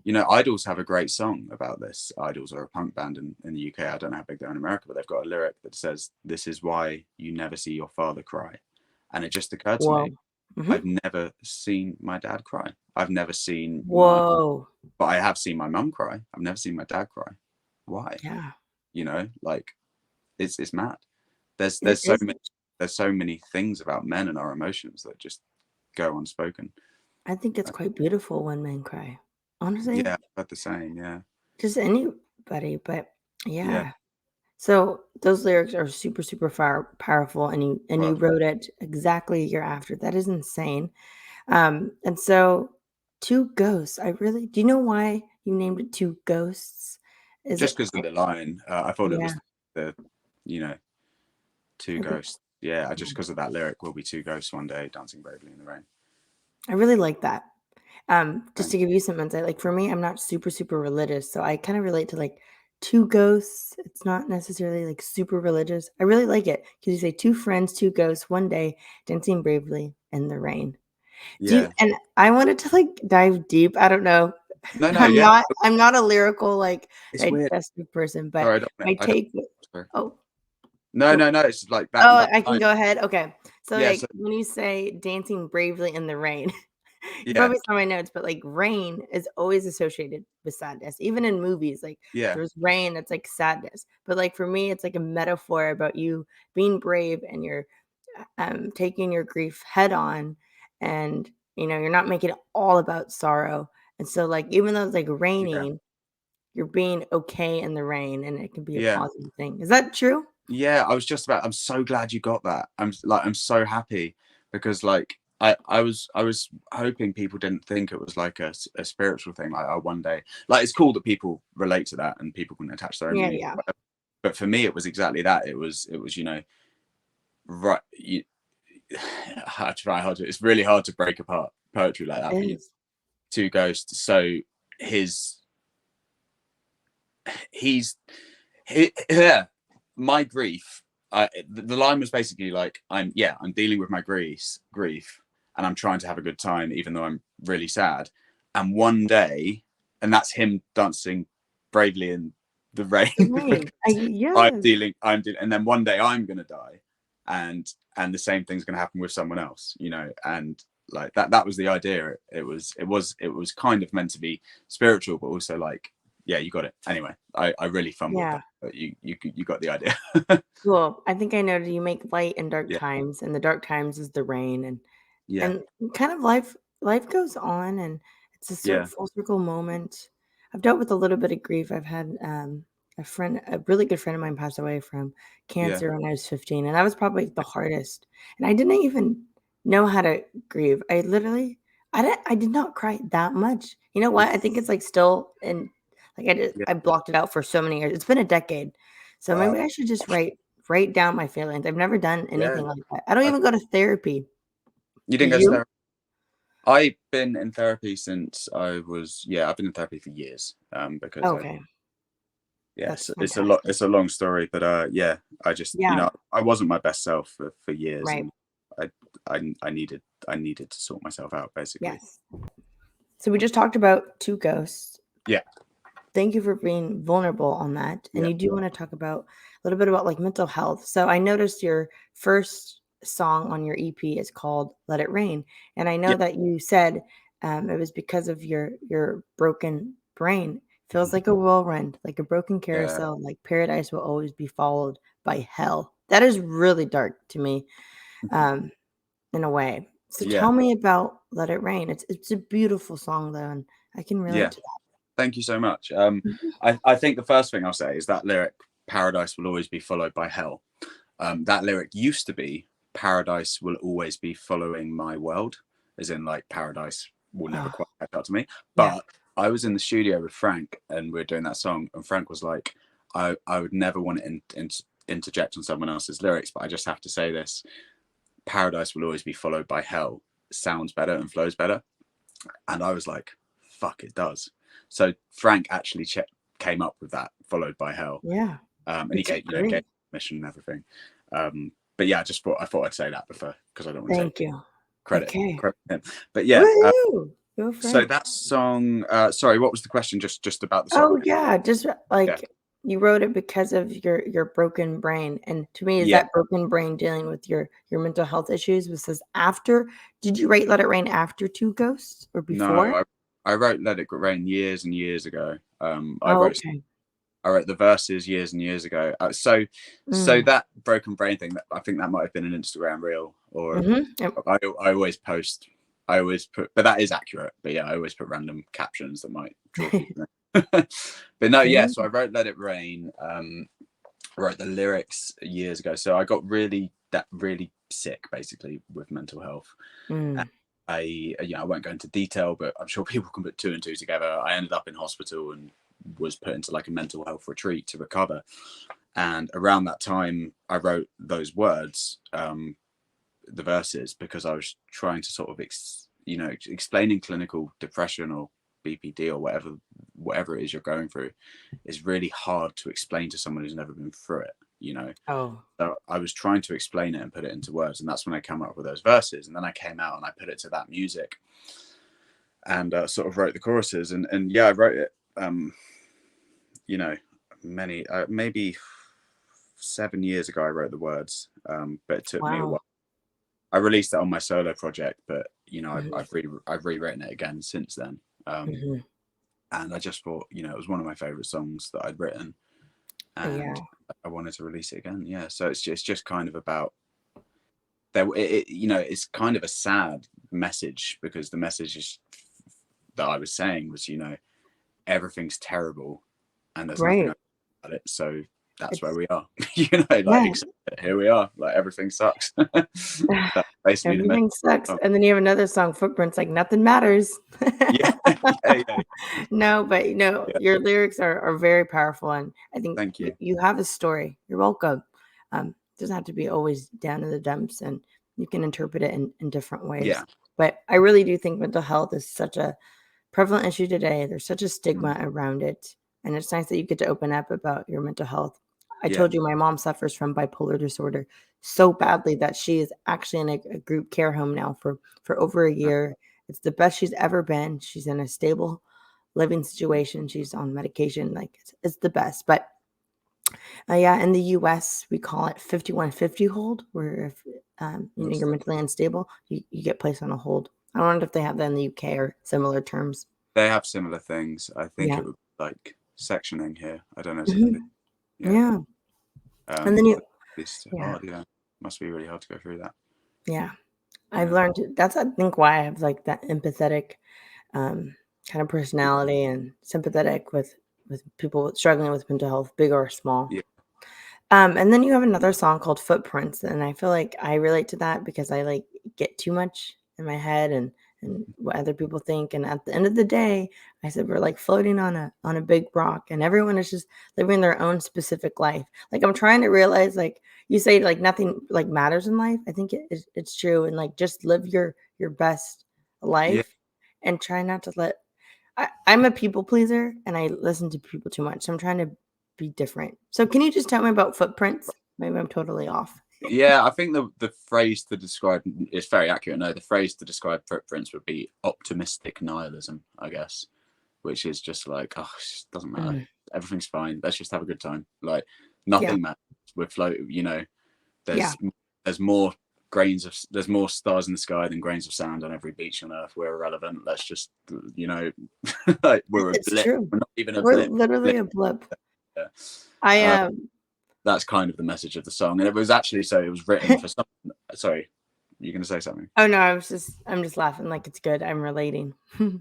you know, Idols have a great song about this. Idols are a punk band in the UK. I don't know how big they're in America, but they've got a lyric that says, "This is why you never see your father cry," and it just occurred to me. I've never seen my dad cry. I've never seen but I have seen my mum cry. I've never seen my dad cry. Why? Yeah. You know, like it's mad. There's so many things about men and our emotions that just go unspoken. I think it's quite beautiful when men cry. Honestly. Yeah, about the same, yeah. Just anybody, but yeah. So those lyrics are super, super powerful, and you wrote it exactly a year after. That is insane. And so Two Ghosts. Do you know why you named it Two Ghosts? Just because of the line. I thought it was the, you know, two ghosts. Yeah, just because of that lyric, we'll be two ghosts one day dancing bravely in the rain. I really like that. Just to give you some insight, like for me, I'm not super, super religious, so I kind of relate to like two ghosts. It's not necessarily like super religious. I really like it because you say two friends, two ghosts, one day dancing bravely in the rain. Yeah. And I wanted to like dive deep. I don't know. No, I'm not a lyrical like digestive person, but my take. No, it's like that. Oh, I can go ahead. Okay. So, Yeah. like, So when you say dancing bravely in the rain, you yeah. probably saw my notes, but, like, rain is always associated with sadness. Even in movies, like, Yeah. there's rain, that's, like, sadness. But, like, for me, it's like a metaphor about you being brave and you're, taking your grief head on and, you're not making it all about sorrow. And so, like, even though it's, like, Yeah. raining, you're being okay in the rain, and it can be a Yeah. positive thing. Is that true? Yeah, I'm so glad you got that. I'm so happy because like I was hoping people didn't think it was like a spiritual thing. Like, oh, one day, like, it's cool that people relate to that and people can attach their own Yeah, meaning. yeah. But for me, it was exactly that. It was right. I try hard to. It's really hard to break apart poetry like It that. But is. two ghosts. So his he's yeah, my grief. The line was basically like, I'm dealing with my grief, and I'm trying to have a good time, even though I'm really sad. And one day, and that's him dancing bravely in the rain The because rain. Yes. and then one day I'm gonna die, and the same thing's gonna happen with someone else, and like that was the idea. It was kind of meant to be spiritual, but also like, yeah, you got it. Anyway, I really fumbled Yeah. that, but you got the idea. Cool. I think I know that you make light in dark Yeah, times, and the dark times is the rain, and yeah, and kind of life goes on, and it's a yeah, full circle moment. I've dealt with a little bit of grief. I've had a really good friend of mine pass away from yeah, cancer when I was 15, and that was probably the hardest. And I didn't even know how to grieve. I did not cry that much. You know yeah, what? I think it's like still in like yeah. I blocked it out for so many years. It's been a decade. So Wow. maybe I should just write down my feelings. I've never done Yeah. anything like that. I don't I, even go to therapy. you Do didn't go to you? therapy. I've been in therapy since I've been in therapy for years. Because Okay, that's it's a lot. fantastic. It's a long story, but yeah, I just, Yeah, I wasn't my best self for years, right. and I, I needed to sort myself out, basically. Yes. So we just talked about 2 ghosts. Yeah, Thank you for being vulnerable on that. And yeah, you do want to talk about a little bit about like mental health. So I noticed your first song on your EP is called Let It Rain. And I know yeah, that you said it was because of your broken brain. Feels like a whirlwind, like a broken yeah. carousel, like paradise will always be followed by hell. That is really dark to me, um, in a way. So Yeah, tell me about Let It Rain. It's a beautiful song though, and I can relate yeah. to Thank you so much. that. I think the first thing I'll say is that lyric, "Paradise will always be followed by hell." That lyric used to be, "Paradise will always be following my world," as in like paradise will never Oh, quite catch up to me. yeah. But I was in the studio with Frank, and we are doing that song, and Frank was like, I would never want to interject on someone else's lyrics, but I just have to say this: "Paradise will always be followed by hell" sounds better and flows better. And I was like, fuck, it does. So Frank actually came up with that, followed by hell. Yeah, And he it's gave great. permission and everything. But yeah, I thought I'd say that before, because I don't want to take Thank you. credit Okay. credit him. But yeah, Woohoo! Go so Frank. that song, sorry, what was the question? Just about the song? Oh, yeah, just, Yeah. like, you wrote it because of your broken brain, and to me, is Yeah. that broken brain dealing with your mental health issues? Was this after did you write Let It Rain after Two Ghosts or No, before? I wrote Let It Rain years and years ago. Oh, okay. I wrote the verses years and years ago. So Mm. that broken brain thing, that I think that might have been an Instagram reel, or Mhm. Yep. I always post. I always put, but that is accurate. But yeah, I always put random captions that might draw people in. But no, yeah. Yeah. So I wrote "Let It Rain." Wrote the lyrics years ago. So I got really sick, basically, with mental health. And Mm. I won't go into detail, but I'm sure people can put two and two together. I ended up in hospital and was put into like a mental health retreat to recover. And around that time, I wrote those words, the verses, because I was trying to sort of, explaining clinical depression or BPD or whatever it is you're going through is really hard to explain to someone who's never been through it. Oh, So I was trying to explain it and put it into words, and that's when I came up with those verses. And then I came out and I put it to that music, and sort of wrote the choruses. And yeah, I wrote it. You know, many maybe 7 years ago I wrote the words, but it took me a wow. while. I released it on my solo project, but Mhm. I've rewritten it again since then. Mhm. And I just thought, it was one of my favorite songs that I'd written, and Yeah. I wanted to release it again. Yeah, so it's just kind of about there. It's kind of a sad message, because the message is that I was saying was, everything's terrible, and there's nothing Right. about it. So that's where It's we are. Like, yeah. accept it. Here we are. Like, everything sucks. That's basically the message. Everything sucks. Oh, And then you have another song, Footprints, like nothing matters. yeah, yeah. No, but Yeah. your lyrics are very powerful. And I think Thank you. you have a story. You're welcome. It doesn't have to be always down in the dumps, and you can interpret it in different ways. Yeah. But I really do think mental health is such a prevalent issue today. There's such a stigma around it. And it's nice that you get to open up about your mental health. I Yeah. told you my mom suffers from bipolar disorder so badly that she is actually in a group care home now for over a year. It's the best she's ever been. She's in a stable living situation. She's on medication. Like it's the best. But yeah, in the US, we call it 5150 hold, where if What's you're that? mentally unstable, you get placed on a hold. I wonder if they have that in the UK or similar terms. They have similar things. I think Yeah. it would be like sectioning here. I don't know if Mhm. it. Yeah. Yeah. And then you It's yeah, hard. Yeah. Must be really hard to go through that. yeah. I've Yeah. learned that's I think why I have like that empathetic um, kind of personality and sympathetic with people struggling with mental health, big or small. Yeah. And then you have another song called Footprints, and I feel like I relate to that because I like get too much in my head and what other people think. And at the end of the day, I said we're like floating on a big rock, and everyone is just living their own specific life. Like I'm trying to realize, like you say, like nothing like matters in life. I think it's true, and like just live your best Yeah. life, and try not to let I'm a people pleaser and I listen to people too much. So I'm trying to be different. So can you just tell me about footprints? Maybe I'm totally off. Yeah. I think the phrase to describe is very accurate. No, the phrase to describe footprints would be optimistic nihilism, I guess, which is just like, oh, it just doesn't matter. Mm, Everything's fine. Let's just have a good time. Like, yeah. nothing matters. We're float. Yeah. There's there's more there's more stars in the sky than grains of sand on every beach on earth. We're irrelevant. Let's just, like, we're a It's blip. true. We're not even a We're blip. literally Blip. a blip. Yeah. I Uh, that's kind of the message of the song, and it was actually, so it was written for some. Sorry, you're going to say something? oh no, I'm just laughing like it's good. I'm relating.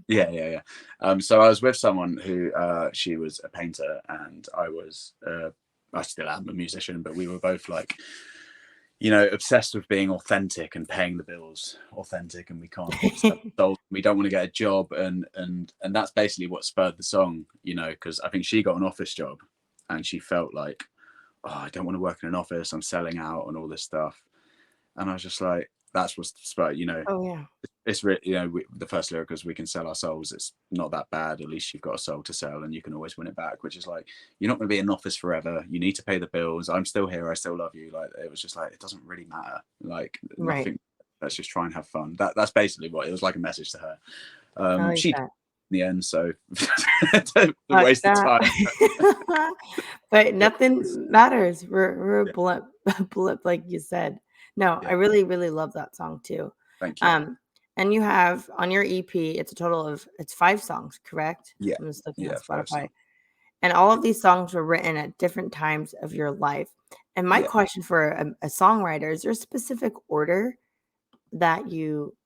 Yeah, yeah, yeah. So I was with someone who, she was a painter, and I still am a musician, but we were both like, obsessed with being authentic and paying the bills authentic, and we can't sell souls. We don't want to get a job, and that's basically what spurred the song. Because I think she got an office job, and she felt like, oh, I don't want to work in an office. I'm selling out and all this stuff, and I was just like, that's what's spurred. Oh yeah. It's really, the first lyric is, we can sell our souls. It's not that bad. At least you've got a soul to sell, and you can always win it back. Which is like, you're not going to be in an office forever. You need to pay the bills. I'm still here. I still love you. Like, it was just like, it doesn't really matter. Like, Right. nothing. Let's just try and have fun. That's basically what it was, like a message to her. I like She did that. in the end, so don't Fuck waste the that. time. But Yeah, nothing matters. We're a yeah, blip, a blip, like you said. No, I yeah. really, really love that song too. Thank you. Um, and you have on your EP, it's a total of it's 5 songs, correct? Yeah, I'm just looking at yeah. 5 songs. Spotify. And all of these songs were written at different times of your life. And my Yeah. question for a songwriter, is there a specific order that you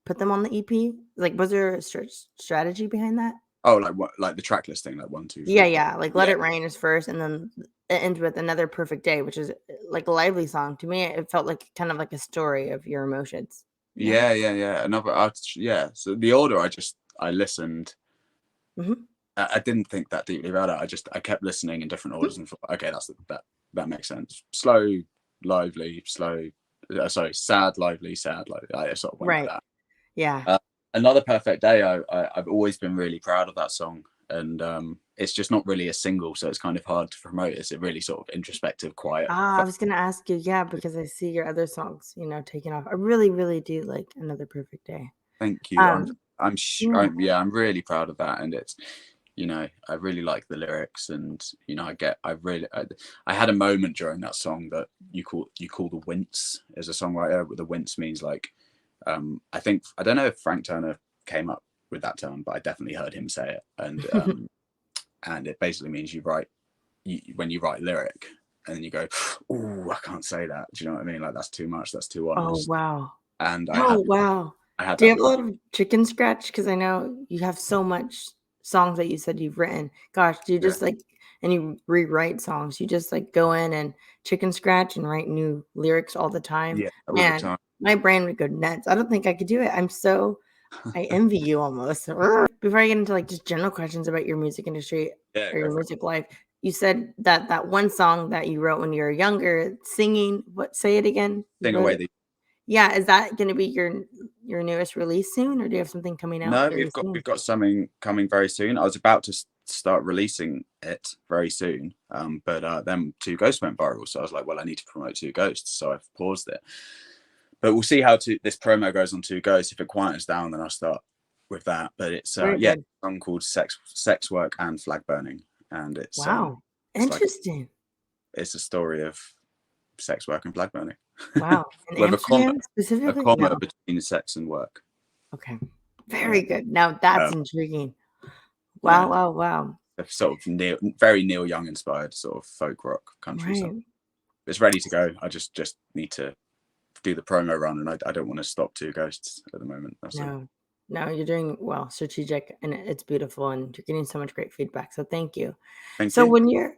put them on the EP? Like, was there a strategy behind that? Oh, like what? Like the track listing, like 1, 2, Yeah, 3, 4. yeah, like Let Yeah, It Rain is first, and then it ends with Another Perfect Day, which is, like, a lively song. To me, it felt like kind of like a story of your emotions, you know? yeah, yeah, yeah. Another, yeah. So the order, I listened. Mhm. I didn't think that deeply about it. I kept listening in different Mhm. orders and thought, okay, that makes sense. Slow, lively, slow. Sorry, sad, lively, sad, lively. I sort of went like Right. that. Yeah. Uh, Another Perfect Day. I've always been really proud of that song, and it's just not really a single, so it's kind of hard to promote. It's a really sort of introspective, quiet. I was gonna ask you, yeah, because I see your other songs, taking off. I really, really do like Another Perfect Day. Thank you. Um, I'm yeah. yeah, I'm really proud of that, and it's you know, I really like the lyrics, and you know, I had a moment during that song that you call the wince as a songwriter. The wince means like, I don't know if Frank Turner came up with that term, but I definitely heard him say it, and it basically means when you write lyric and then you go, oh, I can't say that. Do you know what I mean? Like that's too much. That's too Oh, honest. wow. And Oh, wow. I had Do you that have a lot of chicken scratch? Because I know you have so much songs that you said you've written. Gosh, do you yeah, just like, and you rewrite songs? You just like go in and chicken scratch and write new lyrics all the time? yeah, all the Man, time. my brain would go nuts. I don't think I could do it. I envy you almost. Before I get into like just general questions about your music industry Yeah, or go your for it. music life, you said that that one song that you wrote when you were younger, singing, what, say it again? You Sing wrote away it. the Yeah, is that gonna be your newest release soon, or do you have something coming out No, very soon? we've got something coming very soon. I was about to start releasing it very soon, but then Two Ghosts went viral, so I was like, well, I need to promote Two Ghosts, so I've paused it. But we'll see how this promo goes on Two Ghosts. If it quietens down, then I'll start with that. But it's Very yeah, good. a song called Sex Work and Flag Burning, and Wow. it's like Interesting. it's a story of sex work and flag burning Wow. In with Amsterdam a specifically? comma No. between sex and work. Okay. Yeah. Very good. Now that's Um, intriguing. Wow, yeah. wow, wow. A sort of very Neil Young inspired sort of folk rock country song. Right. It's ready to go. I just need to do the promo run, and I don't want to stop Two Ghosts at the moment. That's all. No. No, you're doing well, strategic, and it's beautiful, and you're getting so much great feedback. So thank you. Thank So you. when you're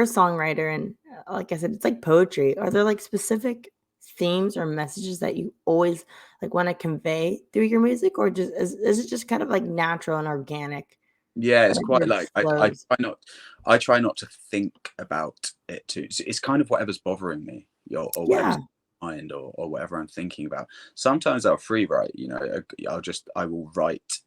a songwriter, and like I said, it's like poetry. Are there like specific themes or messages that you always like want to convey through your music, or just is it just kind of like natural and organic Yeah, that it's it quite like just flows? I try not to think about it too. So it's kind of whatever's bothering me, or whatever's Yeah. in my mind, or whatever I'm thinking about. Sometimes I'll free write. You know, I will write,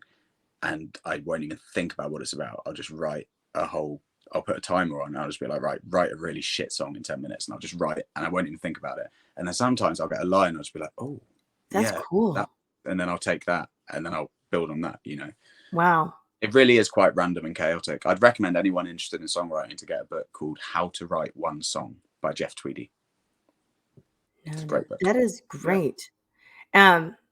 and I won't even think about what it's about. I'll just write a whole. I'll put a timer on, and I'll just be like, right, write a really shit song in 10 minutes, and I'll just write it, and I won't even think about it. And then sometimes I'll get a line, and I'll just be like, oh, That's yeah, that, cool. and then I'll take that, and then I'll build on that. You know. Wow. It really is quite random and chaotic. I'd recommend anyone interested in songwriting to get a book called How to Write One Song by Jeff Tweedy. It's a No, great book. that is Yeah. great.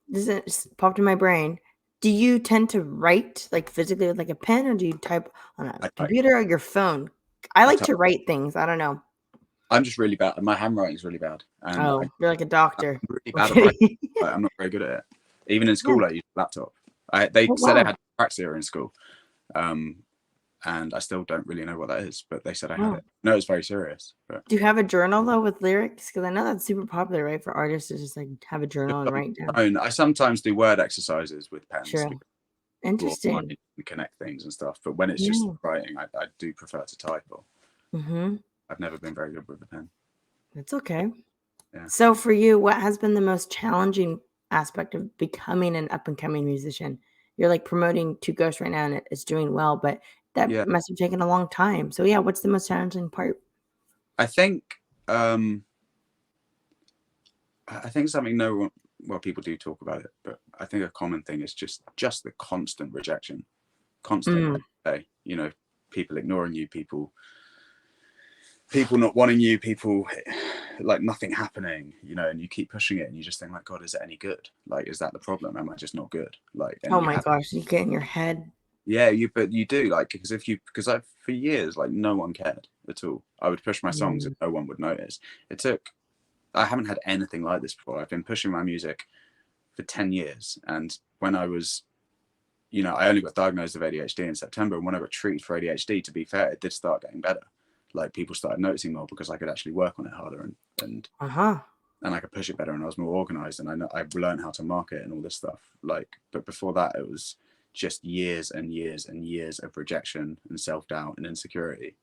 This just popped in my brain. Do you tend to write like physically with like a pen, or do you type on a I type. computer or your phone? I I like type. to write things. I don't know. I'm just really bad. My handwriting is really bad, and Oh, you're like a I'm doctor. really I'm bad at writing. kidding. I'm not very good at it. Even in Yeah. school, I used a laptop. They Oh, said I wow. had dyslexia in school, um, and I still don't really know what that is. But they said I had Wow. it. No, it's very serious. But Do you have a journal though with lyrics? Because I know that's super popular, right? For artists to just like have a just journal and on write down. my own, I sometimes do word exercises with pens True. because people online Interesting. and connect things and stuff. But when it's just Yeah. writing, I do prefer to type. Or Mm-hmm. I've never been very good with the pen. That's okay. Yeah. So for you, what has been the most challenging aspect of becoming an up and coming musician? You're like promoting Two Ghosts right now and it's doing well, but that Yeah. must have taken a long time. So yeah, what's the most challenging part? I think um I think something no one well people do talk about it, but I think a common thing is just the constant rejection. Constant. Mm, You know, people ignoring you, people not wanting you, people like nothing happening, you know, and you keep pushing it and you just think like, God, is it any good? Like, is that the problem? Am I just not good? Like, and oh you my have gosh, you get in your head. yeah, but you do like because I for years like no one cared at all. I would push my songs and Mm, no one would notice. I haven't had anything like this before. I've been pushing my music for 10 years. And when I was, you know, I only got diagnosed with ADHD in September. And when I got treated for ADHD, to be fair, it did start getting better. Like people started noticing more because I could actually work on it harder uh-huh. and I could push it better and I was more organized and I learned how to market and all this stuff. Like, but before that, it was just years and years and years of rejection and self-doubt and insecurity.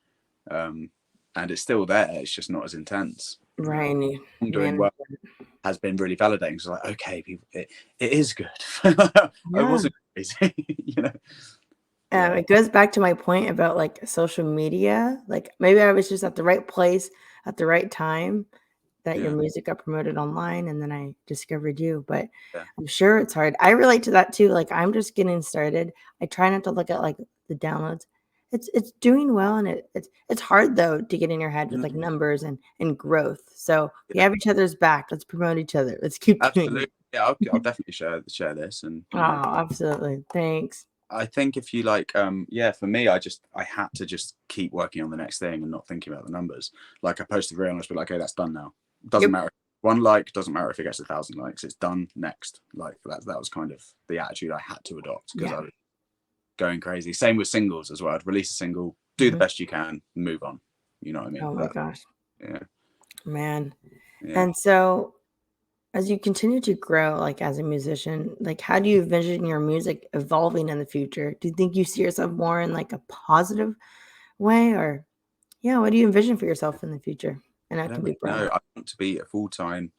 Um, and it's still there. It's just not as intense, you know. Right. And I'm you doing manage well it. has been really validating. So like, okay, people, it is good. I Yeah. wasn't crazy, you know. Yeah, It goes back to my point about like social media. Like maybe I was just at the right place at the right time that your yeah, music got promoted online and then I discovered you, but yeah, I'm sure it's hard. I relate to that too. Like I'm just getting started. I try not to look at like the downloads. it's doing well, and it's hard though to get in your head with like numbers and growth. So we Yeah, have each other's back. Let's promote each other. Let's keep doing absolutely. it. Yeah, I'll definitely share this, and Oh, absolutely. Thanks. I think if you like, yeah, for me, I had to just keep working on the next thing and not thinking about the numbers. Like I posted a reel and I was like, okay, that's done now. Doesn't Yep. matter. One like doesn't matter if it gets 1,000 likes. It's done. Next. Like that was kind of the attitude I had to adopt because I was going crazy. Same with singles as well. I'd release a single, do the best you can, move on. You know what I mean? Oh my gosh, Yeah. man. Yeah. And so, as you continue to grow, like as a musician, like how do you envision your music evolving in the future? Do you think you see yourself more in like a positive way, or yeah, what do you envision for yourself in the future? And I that don't can really be broad. know. I want to be a full-time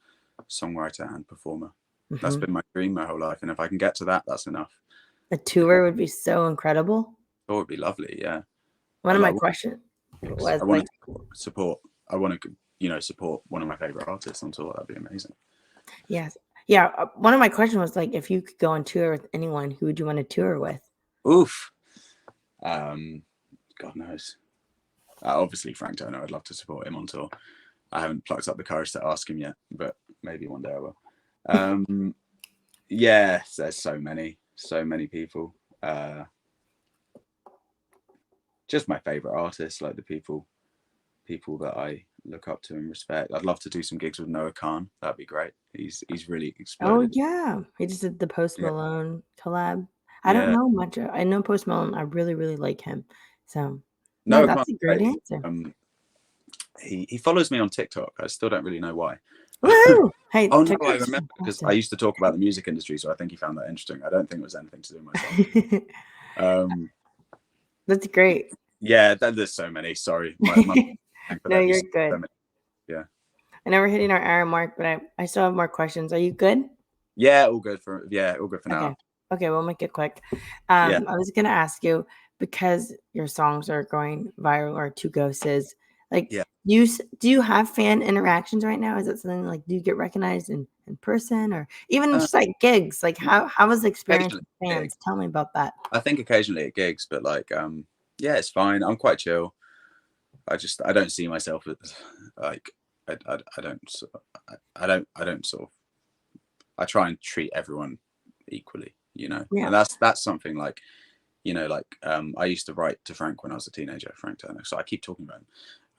songwriter and performer. That's Hmm. been my dream my whole life. And if I can get to that, that's enough. A tour would be so incredible. It would be lovely. Yeah. One I of my like questions was I like, want to support. I want to, support one of my favorite artists on tour. That'd be amazing. yes, yeah. One of my questions was like, if you could go on tour with anyone, who would you want to tour with? Oof. God knows. Obviously, Frank Turner. I'd love to support him on tour. I haven't plucked up the courage to ask him yet, but maybe one day I will. Yeah, there's so many people. Just my favorite artists, like the people that I look up to and respect. I'd love to do some gigs with Noah Khan. That'd be great. He's really Oh exploded. yeah, he just did the Post Yeah, Malone collab. I don't yeah. know much. I know Post Malone. I really, really like him. So no, Noah Khan's that's a great great. answer. He follows me on TikTok. I still don't really know why. Woo! Hey, Oh no, I TikTok's remember because I fantastic. used to talk about the music industry, so I think he found that interesting. I don't think it was anything to do with my song. That's great. Yeah, there's so many. Sorry, my for No, that. you're So good. many. Yeah, I know we're hitting our hour mark, but I still have more questions. Are you good? yeah, all good for Okay. now. Okay, we'll make it quick. Yeah, I was gonna ask you, because your songs are going viral, or to ghosts is like, yeah. do you have fan interactions right now? Is it something like, do you get recognized in person, or even Uh, just like gigs? Like how was the experience Occasionally, with at gigs. fans? Tell me about that. I think occasionally at gigs, but like, yeah, it's fine. I'm quite chill. I don't see myself as like I don't I don't sort of I try and treat everyone equally, Yeah. and that's something like like I used to write to Frank when I was a teenager, Frank Turner. So I keep talking about him.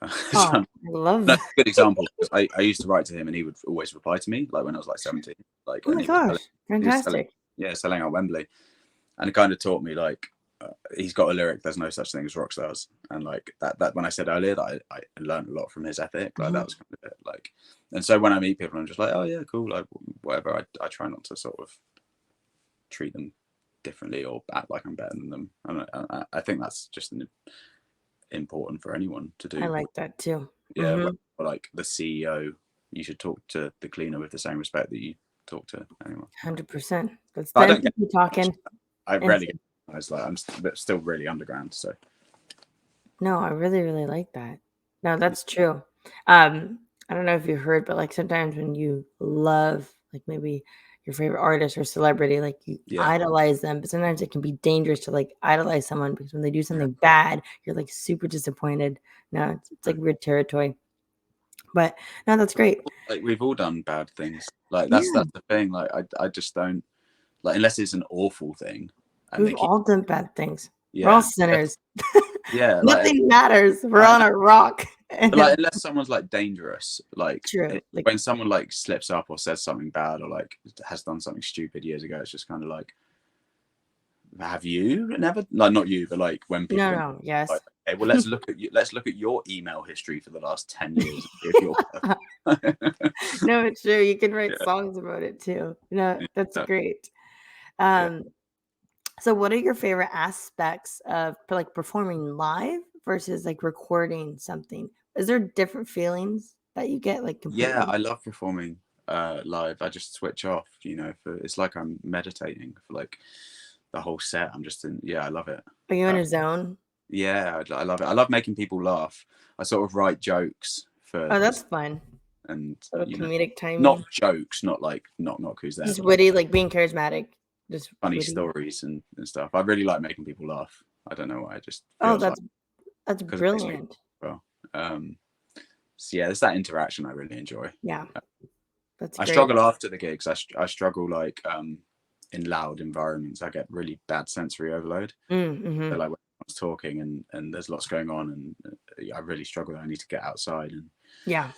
Oh, So, I love no, that. good example. I used to write to him, and he would always reply to me, like when I was like 17, like, Oh and my gosh, he was selling, fantastic. yeah, selling out Wembley, and it kind of taught me like he's got a lyric. There's no such thing as rock stars, and like that when I said earlier that I learned a lot from his ethic, like that Mhm. was kind of it, like, and so when I meet people, I'm just like, oh yeah, cool, like whatever. I try not to sort of treat them differently or act like I'm better than them. I think that's just important for anyone to I do. like that too. Yeah, Hmm. like the CEO, you should talk to the cleaner with the same respect that you talk to anyone. 100%. That's But I them don't get people much. talking. I And rarely get. I was like, I'm still really underground. So no, I really, really like that. No, yeah, that's true. I don't know if you heard, but like sometimes when you love like maybe your favorite artist or celebrity, like you yeah, idolize them, but sometimes it can be dangerous to like idolize someone because when they do yeah. something bad, you're like super disappointed. No, it's like weird territory. But no, that's great. Like we've all done bad things. Like Yeah, that's the thing. Like I just don't like unless it's an awful thing, and they we've keep all done bad things. We're all yeah, sinners. yeah. Nothing matters. We're I on a rock. But like, And unless someone's like dangerous, like true. Like, when someone like slips up or says something bad or like has done something stupid years ago, it's just kind of like, have you never like not you, but like when no, people are no, yes. like, okay, well let's look at you, let's look at your email history for the last 10 years and see if you're No, it's true. You can write yeah, songs about it too. No, that's yeah, great. yeah, Um, so what are your favorite aspects of like performing live versus like recording something? Is there different feelings that you get like yeah. completely? I love performing live. I just switch off, for it's like I'm meditating for like the whole set. I'm just in, yeah, I love it. Are you in Uh, a zone? Yeah, I love it. I love making people laugh. I sort of write jokes for Oh, this, that's fun. and Little comedic not timing. jokes, not like knock who's there, Just but like witty, like being charismatic. Just funny witty. stories and stuff. I really like making people laugh. I don't know why. It just Oh, feels like that's because it makes me brilliant. well. So yeah, it's that interaction I really enjoy. Yeah, that's I great. struggle after the gigs. I struggle like in loud environments. I get really bad sensory overload. Mm-hmm. So like when I was talking and there's lots going on, and I really struggle. I need to get outside and Yeah.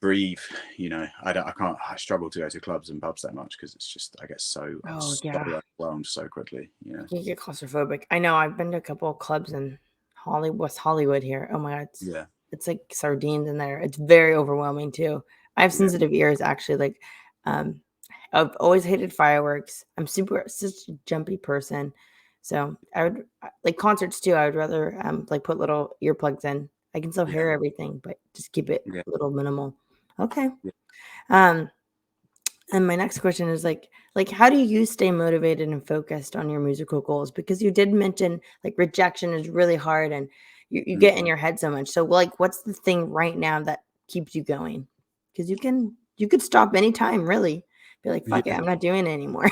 breathe. I can't. I struggle to go to clubs and pubs that much because it's just I get Oh, so yeah. overwhelmed so quickly. You get claustrophobic. I know. I've been to a couple of clubs in West Hollywood here. Oh my God, Yeah, it's like sardines in there. It's very overwhelming too. I have yeah, sensitive ears actually. Like, um, I've always hated fireworks. I'm such a jumpy person, so I would like concerts too. I would rather like put little earplugs in. I can still yeah, hear everything, but just keep it yeah, a little minimal. Okay. yeah. Um, and my next question is like how do you stay motivated and focused on your musical goals? Because you did mention like rejection is really hard and you get in Mhm. your head so much. So like what's the thing right now that keeps you going? Because you could stop anytime, really. Be like, fuck it, Yeah, I'm not doing it anymore.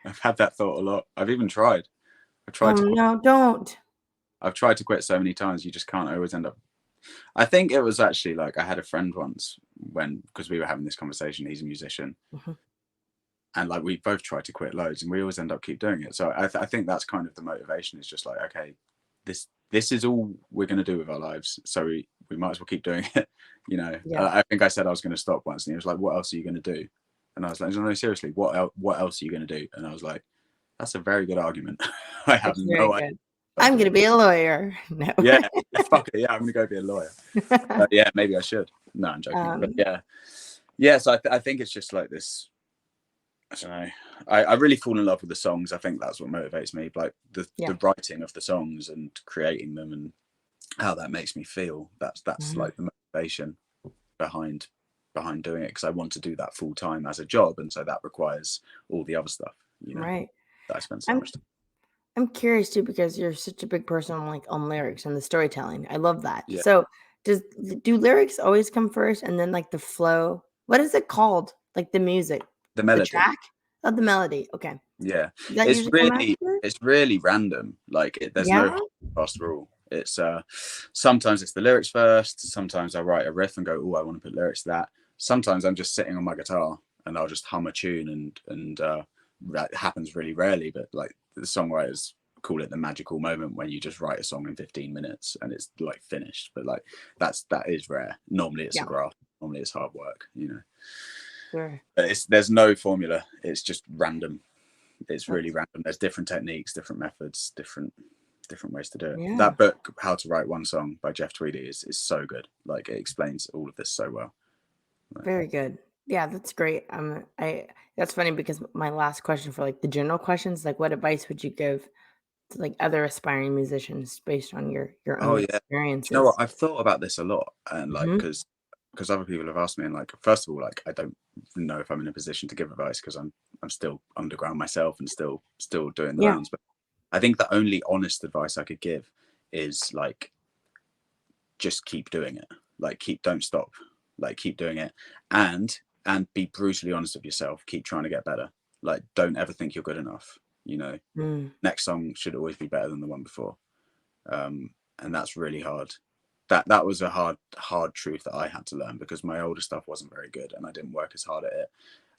I've had that thought a lot. I've even tried. I've Oh tried to quit. no, don't. I've tried to quit so many times. You just can't always end up. I think it was actually like I had a friend once because we were having this conversation. He's a musician, Mhm. and like we both tried to quit loads, and we always end up keep doing it. So I think that's kind of the motivation. Is just like, okay, this is all we're going to do with our lives, so we might as well keep doing it. Yeah, I think I said I was going to stop once, and he was like, "What else are you going to do?" And I was like, "No, seriously, what else are you going to do?" And I was like, "That's a very good argument. I have it's very no idea good. what I'll I'm do." gonna be a lawyer. No. Yeah, fuck it. Yeah, I'm gonna go be a lawyer. Yeah, maybe I should. No, I'm joking. But um, yeah. So I think it's just like this. I don't know. I really fall in love with the songs. I think that's what motivates me. Like yeah. the writing of the songs and creating them and how that makes me feel. That's Mhm. like the motivation behind doing it because I want to do that full time as a job, and so that requires all the other stuff. Right. That I spend so I'm much time. I'm curious too because you're such a big person on like on lyrics and the storytelling. I love that. Yeah, So do lyrics always come first and then like the flow? What is it called? Like the music, the the melody. track of the melody. Okay. Yeah, Does that usually come after? it's really random. Like there's no Yeah. hard fast rule. It's sometimes it's the lyrics first. Sometimes I write a riff and go, oh, I want to put lyrics to that. Sometimes I'm just sitting on my guitar and I'll just hum a tune and that happens really rarely. But like the songwriters call it the magical moment when you just write a song in 15 minutes and it's like finished. But like that is rare. Normally it's a Yeah. graph. Normally it's hard work. Sure. But there's no formula. It's just random. It's really That's random. There's different techniques, different methods, different ways to do it. yeah. That book, How to Write One Song by Jeff Tweedy, is so good. Like it explains all of this so well. Like, Very good. Yeah, that's great. I that's funny because my last question for like the general questions, like what advice would you give to like other aspiring musicians based on your oh own yeah, do you know what? experiences? I've thought about this a lot, and like Hmm. because other people have asked me, and like first of all, like I don't know if I'm in a position to give advice because I'm still underground myself and still doing the Yeah. rounds. But I think the only honest advice I could give is like just keep doing it. Like don't stop. Like keep doing it, and be brutally honest with yourself. Keep trying to get better. Like don't ever think you're good enough. Mm, Next song should always be better than the one before. And that's really hard. That was a hard truth that I had to learn because my older stuff wasn't very good and I didn't work as hard at it.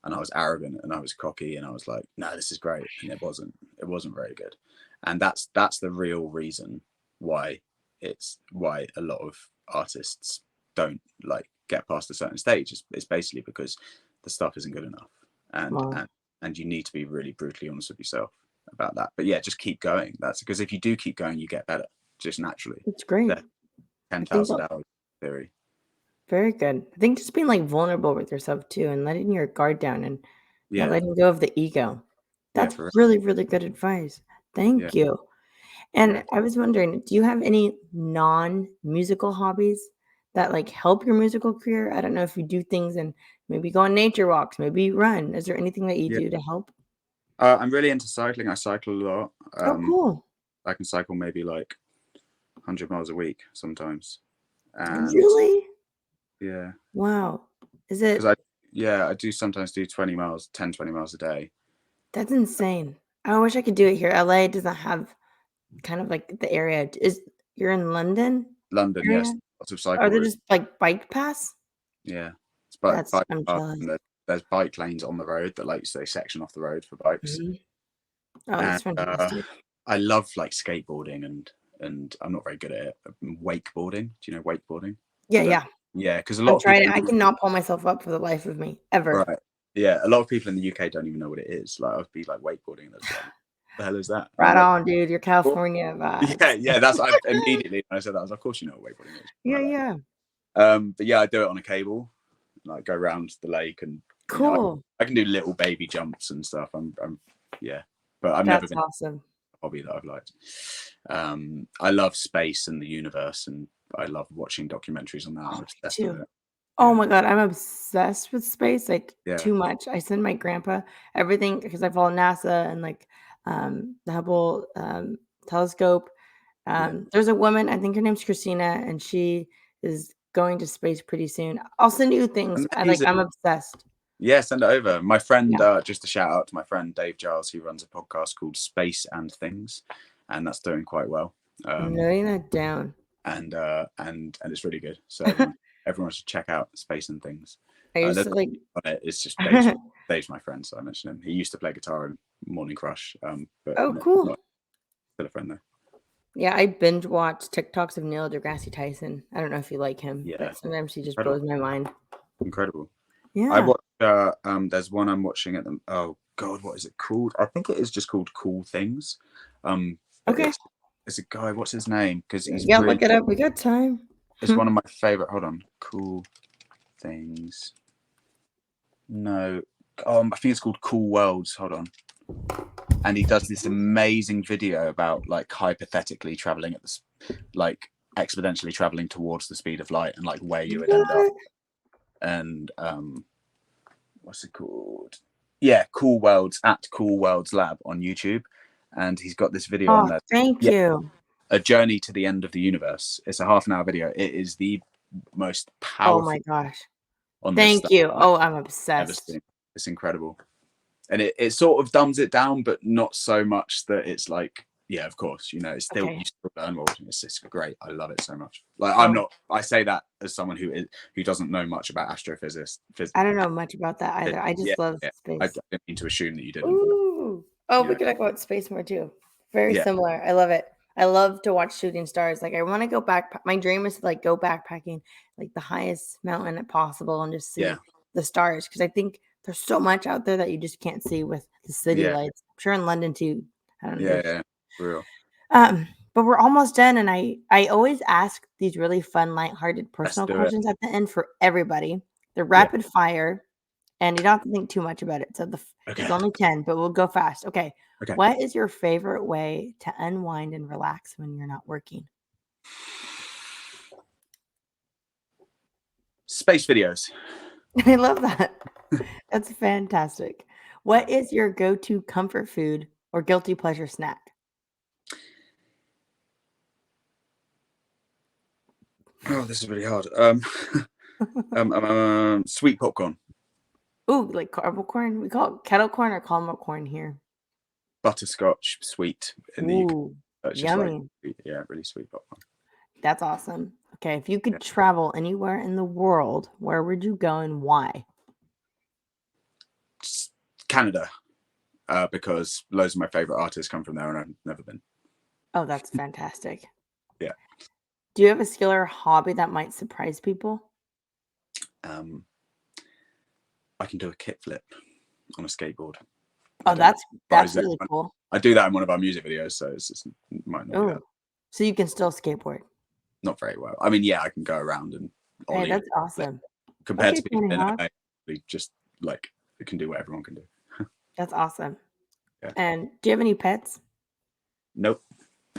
And I was arrogant and I was cocky and I was like, no, this is great, and it wasn't very good. And that's the real reason why why a lot of artists don't like get past a certain stage. It's basically because the stuff isn't good enough, and wow, and and you need to be really brutally honest with yourself about that. But yeah, just keep going. That's because if you do keep going, you get better just naturally. that's great. There's I think 10,000 hours theory. very good. I think just being like vulnerable with yourself too and letting your guard down and yeah, Yeah, letting go of the ego. yeah, That's for real. really, really good advice. Yeah, Thank you. yeah, And I was wondering, do you have any non-musical hobbies that like help your musical career? I don't know if you do things and maybe go on nature walks, maybe you run. Is there anything that you yeah. do to help? I'm really into cycling. I cycle a lot. Oh, cool. I can cycle maybe like 100 miles a week sometimes, and Really? yeah, Wow. Is because it I do sometimes do 20 miles, 10, 20 miles a day. that's insane. I wish I could do it here. LA doesn't have kind of like the area. You're in London London, area? yes, lots of Are cycle there routes. just like bike paths? Yeah, it's bike I'm paths, jealous. and there's bike lanes on the road that like they section off the road for bikes. Mhm. Oh, And that's fantastic. I love like skateboarding and I'm not very good at it. Wakeboarding. Do you know wakeboarding? Yeah, I don't. yeah. Yeah, because a lot I've of tried people it. in I the UK, cannot pull myself up for the life of me, ever. right? Yeah, a lot of people in the UK don't even know what it is. Like I'd be like wakeboarding, and they'd be like, "What the hell is that?" And I'm Right like, on, dude. Your "What?" California Yeah, vibes. yeah. That's I immediately when I said that I was like, "Of course you know what wakeboarding is." Yeah, Like that. yeah. But yeah, I do it on a cable, like go around the lake, and Cool. I can do little baby jumps and stuff. Yeah, but I've never That's been awesome. a hobby that I've liked. I love space and the universe, and I love watching documentaries on that. Oh, I'm me obsessed with too. it. Oh Yeah, my God, I'm obsessed with space, like yeah, too much. I send my grandpa everything because I follow NASA and like the Hubble telescope. yeah. There's a woman, I think her name's Christina, and she is going to space pretty soon. I'll send you things. Amazing. I'm obsessed. Yeah, send it over. My friend, Yeah, just a shout out to my friend Dave Giles, who runs a podcast called Space and Things, and that's doing quite well. I'm Um, noting that down. and it's really good. So everyone should check out Space and Things. I used There's to like on it. It's just Dave's my friend, so I mentioned him. He used to play guitar in Morning Crush, but oh, not cool. still a friend though. Yeah, I binge watch TikToks of Neil deGrasse Tyson. I don't know if you like him, Yeah, but sometimes he just incredible, blows my mind. incredible. I Yeah. watch. There's one I'm watching at the. Oh God, what is it called? I think it is just called Cool Things. But Okay. it's a guy. What's his name? Because he's Yeah, really. look it up. We got time. It's one of my favorite. Hold on, Cool Things. No, I think it's called Cool Worlds. Hold on. And he does this amazing video about like hypothetically traveling at the like exponentially traveling towards the speed of light and like where you would end up. What? And what's it called? Yeah, Cool Worlds at Cool Worlds Lab on YouTube, and he's got this video on Oh, there. thank Yeah, you. a journey to the end of the universe. It's a half-an-hour video. It is the most Oh my powerful gosh. on this Thank stuff you. I've Oh, I'm ever obsessed. seen. It's incredible, and it sort of dumbs it down, but not so much that it's like, yeah, of course, you still Okay. learn more. It's great. I love it so much. Like Oh, I say that as someone who doesn't know much about astrophysics. I don't know much about that either. I Yeah, just love yeah. I space. don't mean to assume that you didn't, but Ooh. Oh, you we know, could talk about space more too. Very yeah, similar. I love it. I love to watch shooting stars. Like I want to go back. My dream is to like go backpacking, like the highest mountain possible, and just yeah, see the stars. Because I think there's so much out there that you just can't see with the city yeah, lights. I'm sure in London too. I don't know. yeah, There's yeah, for real. but we're almost done, and I always ask these really fun, lighthearted, Let's personal do it. questions at the end for everybody. They're Yeah. rapid fire, and you don't have to think too much about it. So there's Okay. only 10, but we'll go fast. Okay. Okay. What is your favorite way to unwind and relax when you're not working? Space videos. I love that. That's fantastic. What is your go-to comfort food or guilty pleasure snack? Oh, this is really hard. Sweet popcorn, Ooh, like caramel corn. We call it kettle corn or caramel corn here. butterscotch, sweet in the UK. Ooh, It's just like, yummy. yeah, really sweet popcorn. That's awesome. Okay, if you Yeah. could travel anywhere in the world, where would you go and why? Canada, because loads of my favorite artists come from there, and I've never been. Oh, that's fantastic. Yeah. Do you have a skill or hobby that might surprise people? Um, I can do a kickflip on a skateboard. I Oh, don't know. But that's really cool. I do that in one of our music videos, so it might not be that. Oh, so you can still skateboard. Not very well. I mean, yeah, I can go around and Hey, ollie. that's awesome. Compared Okay, to people Tony in Hawk. LA, we just like it can do what everyone can do. That's awesome. Yeah. And do you have any pets? Nope.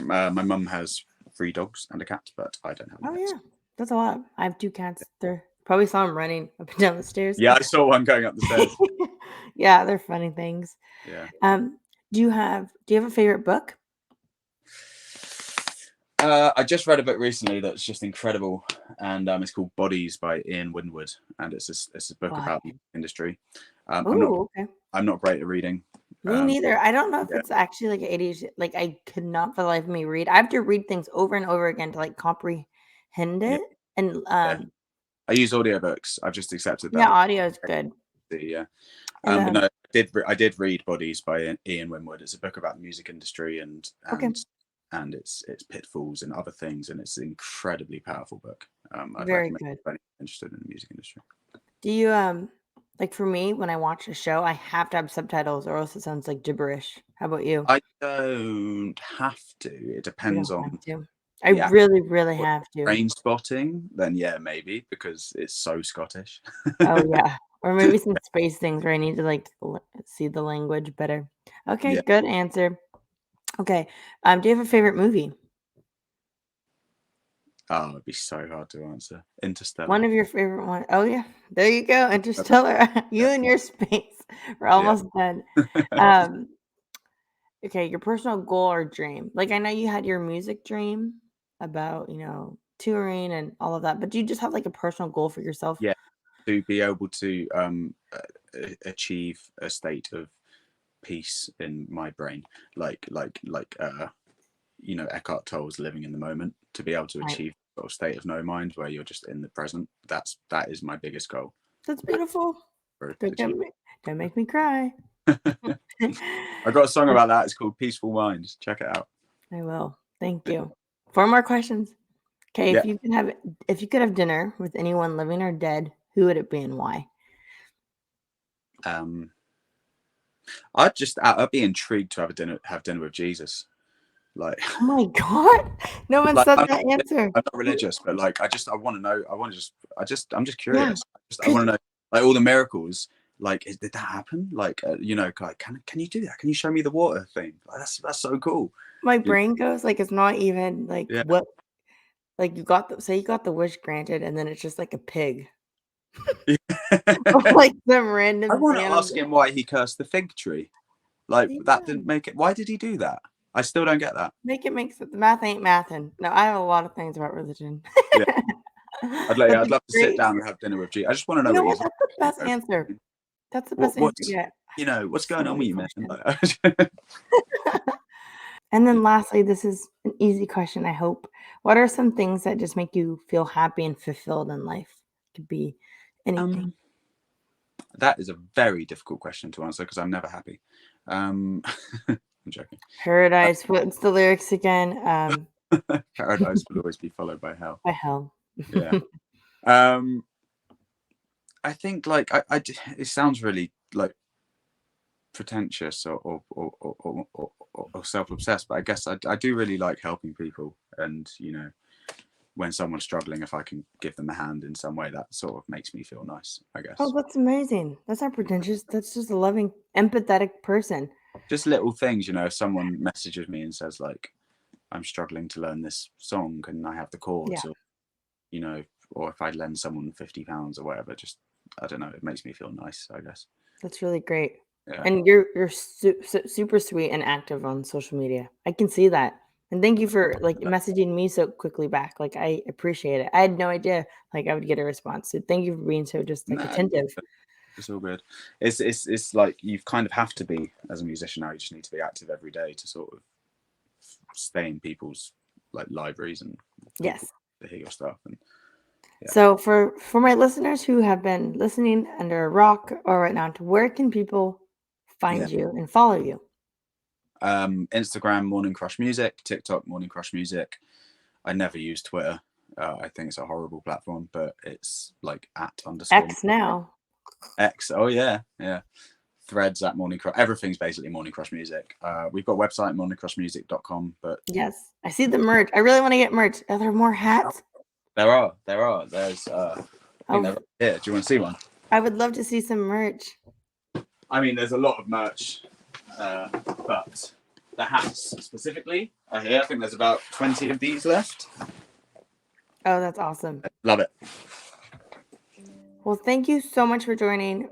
My mum has 3 dogs and a cat, but I don't have any Oh pets. yeah, that's a lot. I have two cats. They're probably saw them running up and down the stairs. Yeah, I saw one going up the stairs. Yeah, they're funny things. Yeah. Um, do you have a favorite book? I just read a book recently that's just incredible, and it's called Bodies by Ian Winwood, and it's a book about the Body. industry. Oh, okay. I'm not great at reading, Me neither. I don't know if Yeah, it's actually like ADHD. Like I could not for the life of me read. I have to read things over and over again to like comprehend yeah, it. And yeah. I use audiobooks. I've just accepted yeah, that. audio is good. Yeah. And But no, I did read Bodies by Ian Winwood. It's a book about the music industry okay, and its pitfalls and other things, and it's an incredibly powerful book. I'd very recommend good. it to anyone interested in the music industry. Do you like for me when I watch a show, I have to have subtitles or else it sounds like gibberish. How about you? I don't have to. It You depends don't on have to. I the act. really, really have to. Train spotting, then yeah, maybe because it's so Scottish. Oh yeah. Or maybe some space things where I need to like see the language better. Okay, Yeah. good answer. Okay. Do you have a favorite movie? Oh, it'd be so hard to answer. Interstellar. One of your favorite one. Oh yeah. There you go. Interstellar. You Yeah. and your space. We're Yeah. almost done. Um, okay, your personal goal or dream. Like I know you had your music dream about, touring and all of that, but do you just have like a personal goal for yourself? Yeah. To be able to achieve a state of peace in my brain, Eckhart Tolle's living in the moment. To be able to Right. achieve sort of state of no mind where you're just in the present. That is my biggest goal That's beautiful. for Don't, achieving. don't make me cry. I got a song about that. It's called Peaceful Mind. Check it out. I will. Thank you. 4 more questions. Okay, Yeah. if you could have dinner with anyone living or dead, who would it be and why? Um, I'd be intrigued to have dinner with Jesus. Like, Oh my god. No one like said that answer. I'm not religious, but like I want to know. I'm just Yeah. curious. I Cause want to know like all the miracles. Like, did that happen? Like, like, can you do that? Can you show me the water thing? Like, that's so cool. my You brain goes like it's not even like know? what like you got the wish granted and then it's just like a pig. Yeah. Or like some I random want to ask animal. him why he cursed the fig tree. Like, that Yeah. didn't make it. Why did he do that? I still don't get that. Make sense. The math ain't mathin'. No, I have a lot of things about religion. Yeah, That's I'd a love to sit great down and have dinner with Jesus. I just want to you know know what what? he's like. That's the You best know, answer. That's the best answer what's yet. what's So going on with many you, man? questions. Like, And then lastly, this is an easy question, I hope. What are some things that just make you feel happy and fulfilled in life? It could be anything. um, that is a very difficult question to answer because I'm never happy. I'm joking. Paradise. What's the lyrics again? Paradise will always be followed by hell. By hell. Yeah. Um, I think like it sounds really like pretentious or self-obsessed, but I guess I do really like helping people, and when someone's struggling, if I can give them a hand in some way, that sort of makes me feel nice, I Oh, guess. that's amazing. That's not pretentious. That's just a loving, empathetic person. Just little things, if someone messages me and says like, I'm struggling to learn this song, and I have the Yeah, chords, or you know or if I lend someone £50 or whatever, just I don't know, it makes me feel nice, I guess. that's really great. Yeah. And you're super sweet and active on social media. I can see that. And thank you for like messaging me so quickly back. Like I appreciate it. I had no idea like I would get a response. So thank you for being so just like No, attentive. it's all good. It's like you kind of have to be as a musician now. You just need to be active every day to sort of stay in people's like libraries and people Yes. to hear your stuff. And yeah. So for my listeners who have been listening under a rock or right now, where can people Yeah. find you and follow you? Instagram Morning Crush Music, TikTok Morning Crush Music. I never use Twitter. I think it's a horrible platform, but it's like @_ X now. X. Oh yeah, yeah. Threads @Morning Crush. Everything's basically Morning Crush Music. We've got a website morningcrushmusic.com, but Yes. I see the merch. I really want to get merch. Are there more hats? there are. There's I think they're Oh, right here. Do you want to see one? I would love to see some merch. I mean, there's a lot of merch, but the hats specifically are here. I think there's about 20 of these left. Oh, that's awesome. Love it. Well, thank you so much for joining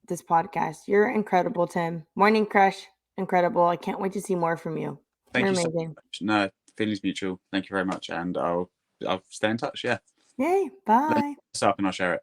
this podcast. You're incredible, Tim. Morning Crush, incredible. I can't wait to see more from you. Thank You're you so amazing. much. No, feelings mutual. Thank you very much, and I'll stay in touch. Yeah, Yay. let me Bye. this up and I'll share it.